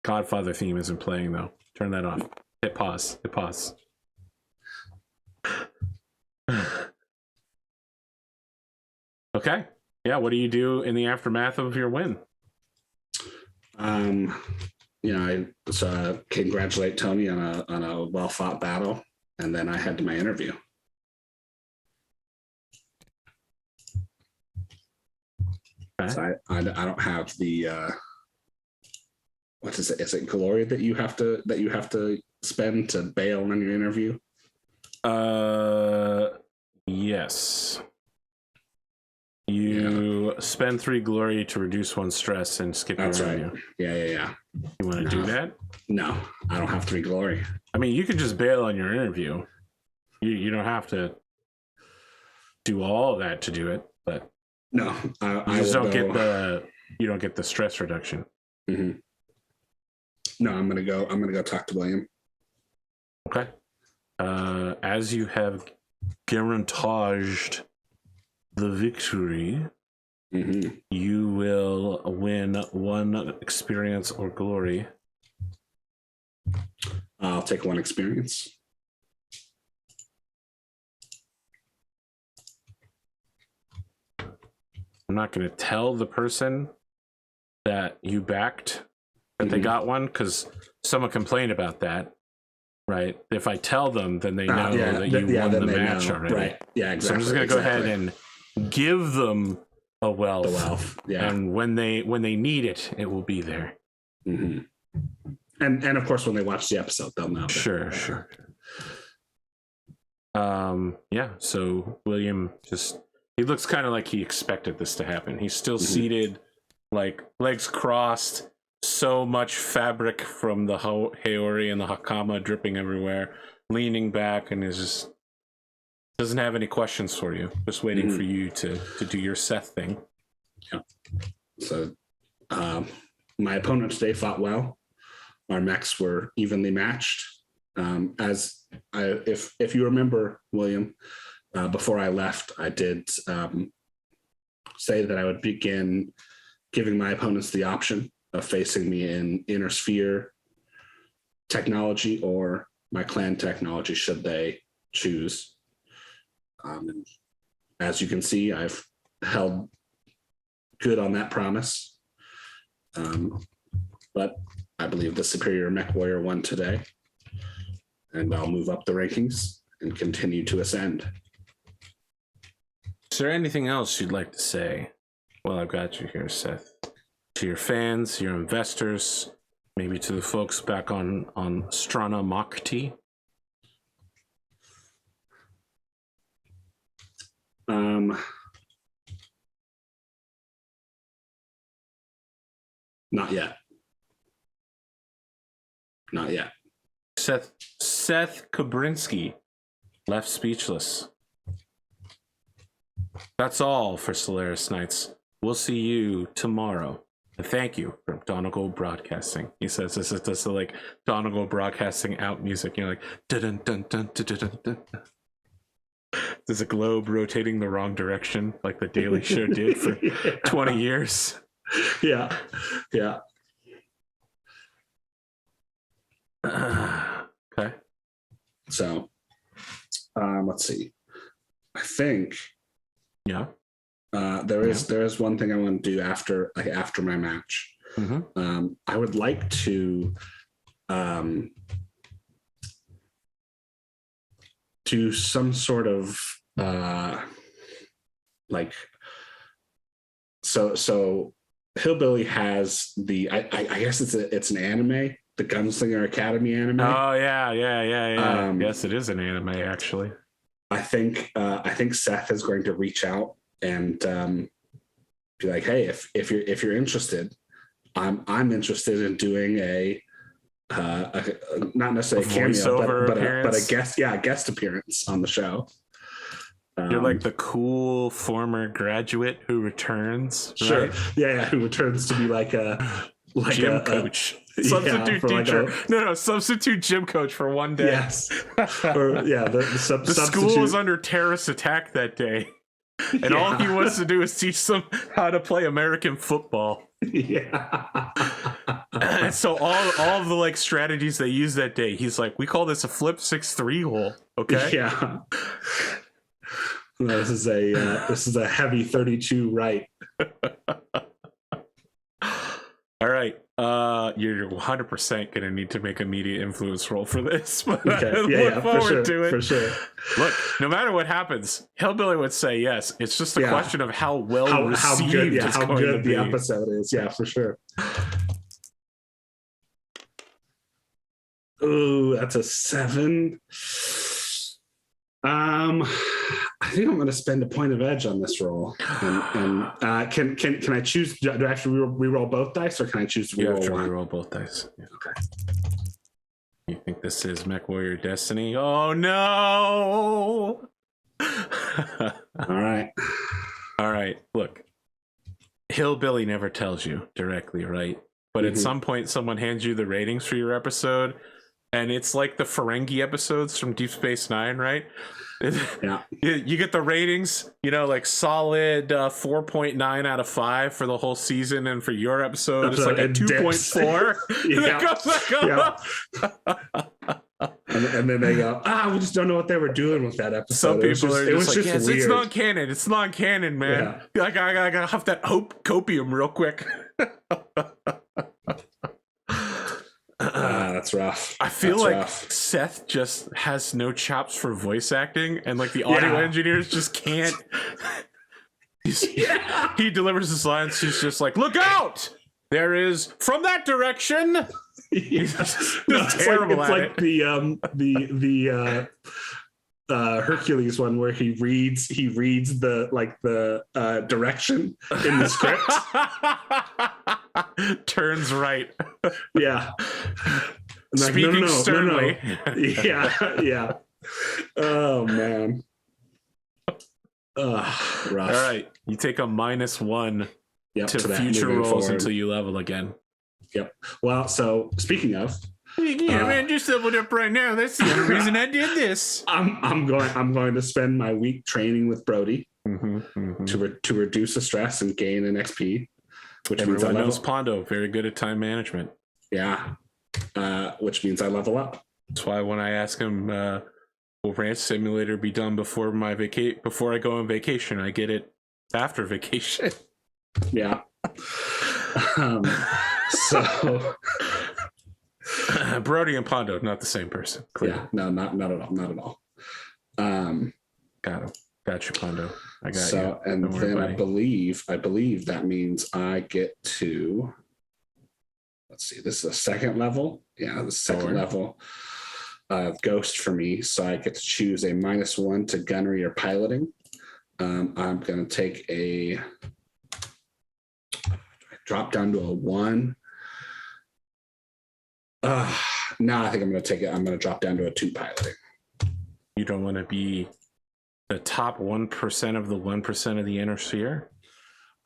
Godfather theme isn't playing though. Turn that off. Hit pause. Hit pause. Okay. Yeah, what do you do in the aftermath of your win? I congratulate Tony on a well-fought battle, and then I head to my interview. Okay. So I don't have the what is it? Is it glory that you have to spend to bail on your interview? Yes. You spend 3 glory to reduce 1 stress and skip your interview. Right. Yeah. You want to do that? No, I don't have 3 glory. I mean, you could just bail on your interview. You don't have to do all of that to do it, but no, you don't get the stress reduction. Mm-hmm. No, I'm gonna go talk to William. Okay. As you have guaranteed the victory, you will win 1 experience or glory. I'll take 1 experience. I'm not going to tell the person that you backed that they got 1 because someone complained about that. right? If I tell them, then they know yeah, that you won the match know. already. Right. Yeah, exactly. So I'm just going to go ahead and give them a wealth. The wealth. Yeah. And when they need it, it will be there. Mm-hmm. And of course, when they watch the episode, they'll know. Sure. Yeah. So William he looks kind of like he expected this to happen. He's still seated, like legs crossed, so much fabric from the Haori and the Hakama dripping everywhere, leaning back, and is just doesn't have any questions for you. Just waiting for you to do your Seth thing. Yeah. So my opponent today fought well. Our mechs were evenly matched. If you remember, William, before I left, I did say that I would begin giving my opponents the option of facing me in Inner Sphere technology or my clan technology, should they choose. And as you can see, I've held good on that promise. But I believe the superior mech warrior won today. And I'll move up the rankings and continue to ascend. Is there anything else you'd like to say? Well, I've got you here, Seth. To your fans, your investors, maybe to the folks back on Strana Mokti. Not yet. Not yet. Seth Kabrinski left speechless. That's all for Solaris Nights. We'll see you tomorrow. And thank you from Donegal Broadcasting. He says this is like Donegal Broadcasting out music. You're like dun dun dun dun dun dun. There's a globe rotating the wrong direction, like the Daily Show did for 20 years. Yeah. Okay. So, let's see. I think, there is one thing I want to do after my match. I would like to do some sort of so Hillbilly has I guess it's an anime, the Gunslinger Academy anime. Oh yeah. Yes, it is an anime actually. I think Seth is going to reach out and be like, hey, if you're interested, I'm interested in doing a not necessarily a cameo, but a guest appearance on the show. You're like the cool former graduate who returns, sure? Right? Yeah, who returns to be like gym coach, substitute teacher. No, substitute gym coach for one day. Yes, or the school was under terrorist attack that day, and all he wants to do is teach them how to play American football. Yeah. And so all of the like strategies they used that day, he's like, we call this a flip 6-3 hole. Okay. Yeah. This is a heavy 32 right. All right. You're 100% gonna need to make a media influence role for this. But okay. I look forward to it. For sure. Look, no matter what happens, Hillbilly would say yes. It's just a question of how well received how good the episode is. Yeah, for sure. Ooh, that's a 7. I think I'm going to spend a point of edge on this roll. And can I choose? Do I have to re-roll both dice, or can I choose to re-roll one? You have to re-roll both dice. Yeah. Okay. You think this is Mech Warrior Destiny? Oh no! All right. Look, Hillbilly never tells you directly, right? But at some point, someone hands you the ratings for your episode. And it's like the Ferengi episodes from Deep Space Nine, right? Yeah. You get the ratings, like solid 4.9 out of 5 for the whole season. And for your episode, it's like a 2.4. And then they go, we just don't know what they were doing with that episode. Some people are just like, yes, weird. It's non-canon. It's non-canon, man. Yeah. Like, I gotta huff that copium real quick. That's That's rough. I feel That's like rough. Seth just has no chops for voice acting, and like the audio engineers just can't. He delivers his lines. He's just like, "Look out! There is from that direction." He's just terrible at it. The Hercules one where he reads the direction in the script. Turns right. Yeah. Like, Speaking sternly. No. Yeah. Oh man. Rough. All right, you take a -1 to future rolls forward until you level again. Yep. Well, so speaking of, man, just leveled up right now. That's the only reason I did this. I'm going to spend my week training with Brody to reduce the stress and gain an XP. Which Everyone knows Pondo, very good at time management. Yeah. Which means I level up. That's why when I ask him, will Ranch Simulator be done before before I go on vacation? I get it after vacation. Yeah. So Brody and Pondo, not the same person. Clearly. Yeah, no, not at all. Not at all. Got him. Got you, Pondo. I got you. So, and then I believe that means I get to, let's see, this is a second level. Yeah, the second level ghost for me. So I get to choose a -1 to gunnery or piloting. I'm going to take drop down to a 1. No, I think I'm going to drop down to a 2 piloting. You don't want to be the top 1% of the 1% of the inner sphere?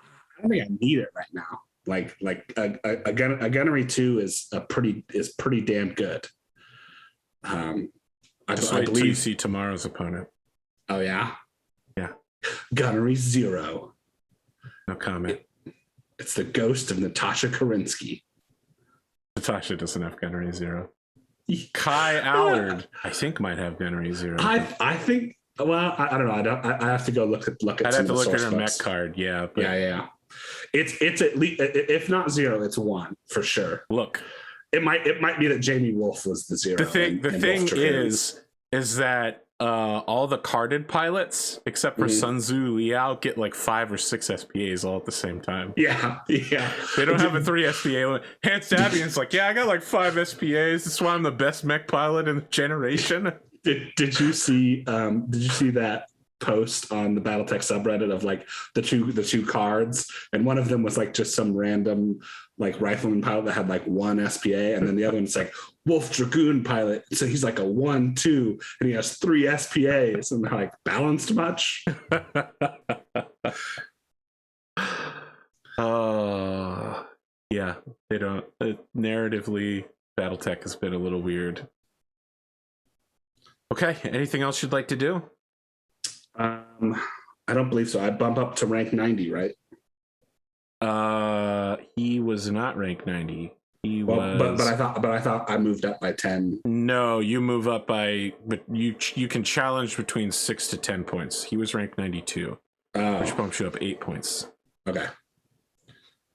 I don't think I need it right now. Like a gunnery 2 is pretty damn good. I wait till you see tomorrow's opponent. Oh yeah? Yeah. Gunnery 0. No comment. It's the ghost of Natasha Kabrinski. Natasha doesn't have gunnery 0. Kai Allard, I think, might have gunnery 0. I think. Well, I don't know. I have to go look at. I'd have to look at her mech card. Yeah. But yeah. It's at least, if not 0, it's 1 for sure. Look, it might be that Jamie Wolf was the 0. The thing is that all the carded pilots except for Sun Tzu Liao get like 5 or 6 SPAs all at the same time. Yeah. They don't have a 3 SPA limit. Hans Davian's like, yeah, I got like 5 SPAs. That's why I'm the best mech pilot in the generation. Did you see that post on the Battletech subreddit of like the two cards, and one of them was like just some random like rifleman pilot that had like 1 SPA, and then the other one's like Wolf Dragoon pilot, so he's like a 1-2 and he has 3 SPAs, and they're like, balanced much? Yeah, they don't. Narratively, Battletech has been a little weird. Okay, anything else you'd like to do? I don't believe so. I bump up to rank 90, right? He was not rank 90. But I thought I moved up by 10. No, you move up by, but you can challenge between 6 to 10 points. He was ranked 92, which bumps you up 8 points. Okay.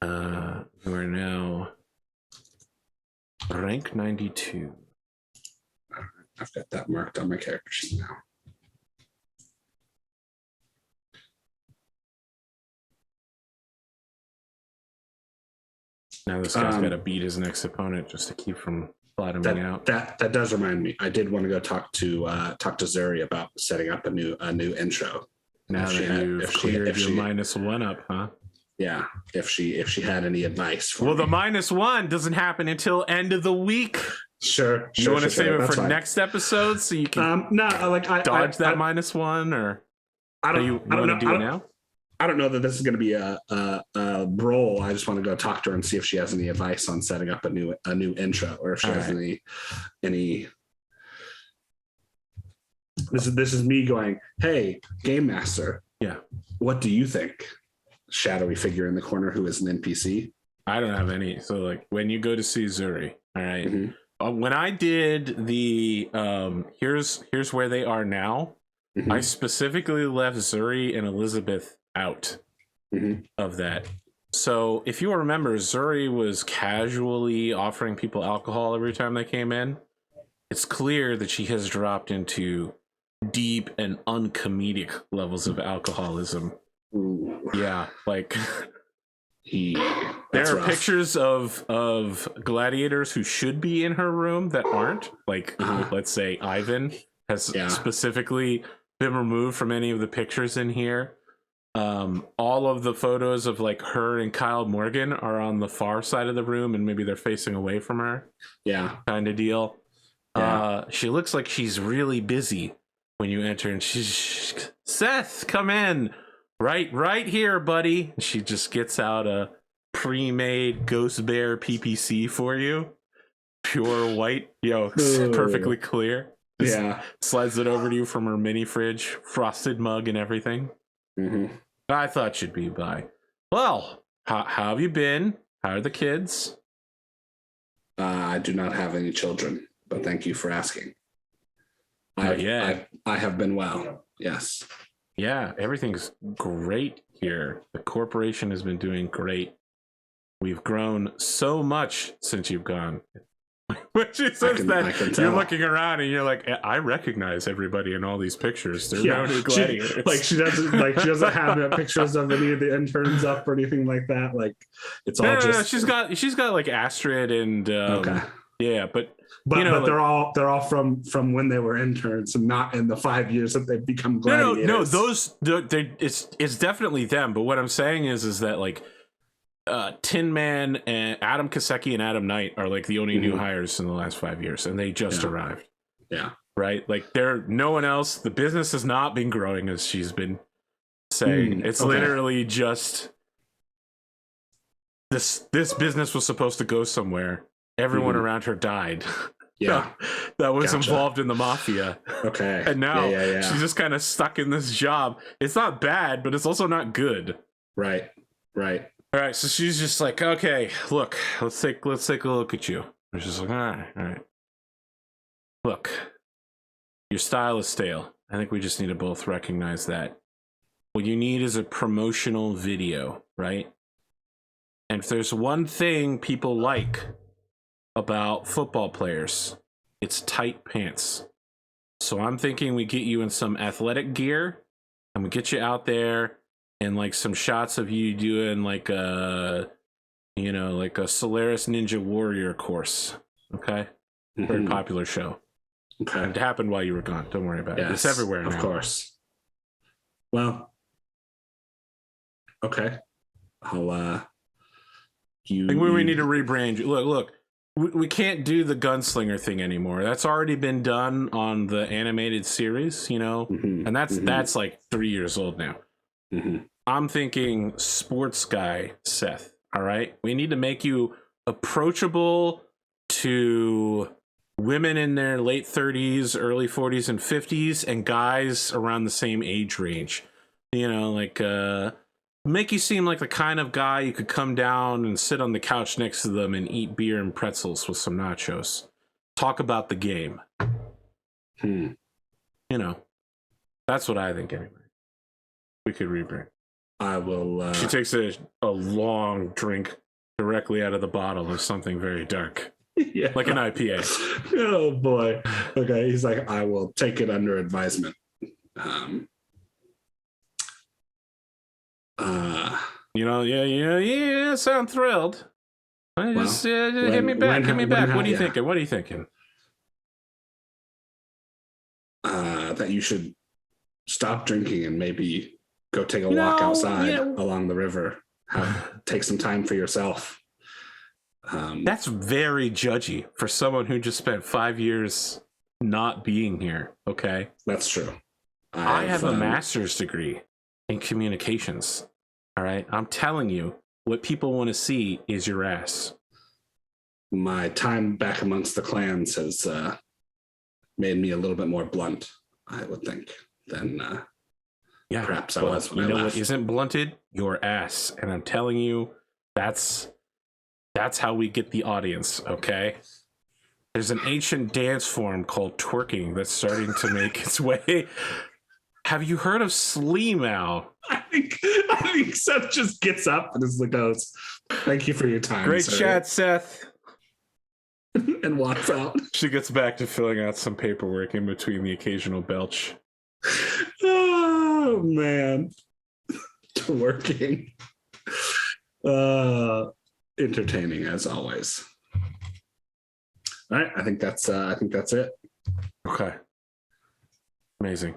You are now rank 92. I've got that marked on my character sheet now. Now this guy's got to beat his next opponent just to keep from flattening out. That does remind me. I did want to go talk to Zuri about setting up a new intro. Now that you've cleared your -1 up, huh? Yeah. If she had any advice for me. the -1 doesn't happen until end of the week. Sure. You want to save it for next episode so you can dodge that -1, or I don't. You want to do it now? I don't know that this is going to be a role. I just want to go talk to her and see if she has any advice on setting up a new intro, or if she has any. This is me going, hey, Game Master. Yeah. What do you think? Shadowy figure in the corner who is an NPC. I don't have any. So like when you go to see Zuri, all right. Mm-hmm. When I did the here's where they are now. I specifically left Zuri and Elizabeth out of that. So if you remember, Zuri was casually offering people alcohol every time they came in. It's clear that she has dropped into deep and uncomedic levels of alcoholism. Ooh. Yeah, like That's there are rough. pictures of gladiators who should be in her room that aren't. Like, let's say Ivan has specifically been removed from any of the pictures in here. All of the photos of like her and Kyle Morgan are on the far side of the room, and maybe they're facing away from her. Yeah, kind of deal. Yeah. She looks like she's really busy when you enter, and she's Seth, come in, right here, buddy. She just gets out a pre-made Ghost Bear PPC for you, pure white, perfectly clear. Yeah, slides it over to you from her mini fridge, frosted mug and everything. I thought you'd be by. Well, how have you been? How are the kids? I do not have any children, but thank you for asking. I have been well. Yes. Yeah, everything's great here. The corporation has been doing great. We've grown so much since you've gone. When she says that, you're looking around and you're like, I recognize everybody in all these pictures. They're no new gladiators. She doesn't have pictures of any of the interns up or anything like that. Like it's all no, she's got like Astrid and yeah, but they're all from when they were interns and not in the 5 years that they've become gladiators. No, those it's definitely them. But what I'm saying is that like Tin Man and Adam Kaseki and Adam Knight are like the only new hires in the last 5 years, and they just arrived. Yeah, right. Like no one else. The business has not been growing, as she's been saying. It's literally just this business was supposed to go somewhere. Everyone around her died. Yeah, that was involved in the mafia. Okay, and now she's just kind of stuck in this job. It's not bad, but it's also not good. Right. All right, so she's just like, okay, look, let's take a look at you. And she's like, all right. Look, your style is stale. I think we just need to both recognize that. What you need is a promotional video, right? And if there's one thing people like about football players, it's tight pants. So I'm thinking we get you in some athletic gear, and we get you out there. And like some shots of you doing like a Solaris Ninja Warrior course. Okay. Very popular show. Okay. It happened while you were gone. Don't worry about it. It's everywhere now. Of course. Well, okay. I think we need to rebrand you. Look, we can't do the gunslinger thing anymore. That's already been done on the animated series, and that's like 3 years old now. I'm thinking sports guy Seth. All right, we need to make you approachable to women in their late 30s, early 40s, and 50s, and guys around the same age range. Make you seem like the kind of guy you could come down and sit on the couch next to them and eat beer and pretzels with some nachos. Talk about the game. That's what I think anyway. We could rebrand. I will. She takes a long drink directly out of the bottle of something very dark, like an IPA. Oh boy. Okay, he's like, I will take it under advisement. Sound thrilled. Hit me back. What are you thinking? That you should stop drinking and maybe go take a walk outside along the river. Take some time for yourself. That's very judgy for someone who just spent 5 years not being here. Okay, that's true. I have a master's degree in communications. All right, I'm telling you, what people want to see is your ass. My time back amongst the clans has made me a little bit more blunt, I would think, than perhaps I was when I left. What isn't blunted? Your ass. And I'm telling you, that's how we get the audience, okay? There's an ancient dance form called twerking that's starting to make its way Have you heard of Sleemow? I think Seth just gets up and is like, goes, "Thank you for your time." Great sir. chat, Seth. And walks out. She gets back to filling out some paperwork in between the occasional belch. Oh man, working. Entertaining as always. All right, I think that's it. Okay. Amazing.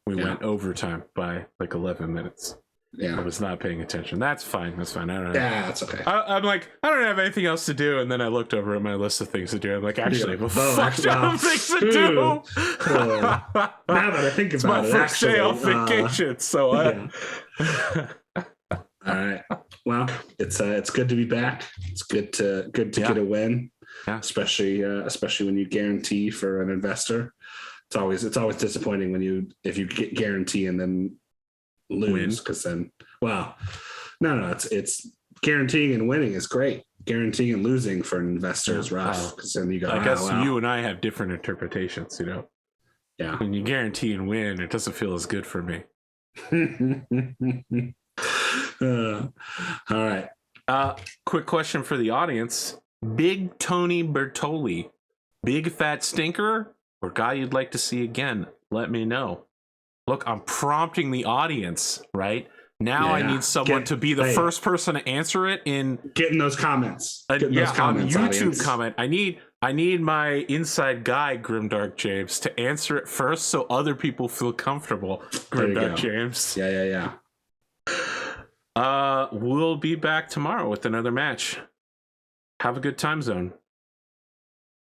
We went overtime by like 11 minutes. Yeah. I was not paying attention. That's fine. That's fine. I don't know. Yeah, that's okay. I'm like, I don't have anything else to do. And then I looked over at my list of things to do. I'm like, actually, I have a fuck ton of things to do. Now that I think about it, it's my first day off vacation. So all right. Well, it's good to be back. It's good to get a win. Yeah. Especially when you guarantee for an investor. It's always disappointing if you get guarantee and then lose, because then no, it's guaranteeing and winning is great. Guaranteeing and losing for an investor is rough, because then you go, I guess you and I have different interpretations, Yeah. When you guarantee and win, it doesn't feel as good for me. All right. Quick question for the audience. Big Tony Bertoli, big fat stinker, or guy you'd like to see again? Let me know. Look, I'm prompting the audience right now. I need someone to be the first person to answer it in getting those comments. On YouTube audience. Comment. I need my inside guy, Grimdark James, to answer it first, so other people feel comfortable. Grimdark James. Yeah. We'll be back tomorrow with another match. Have a good time zone.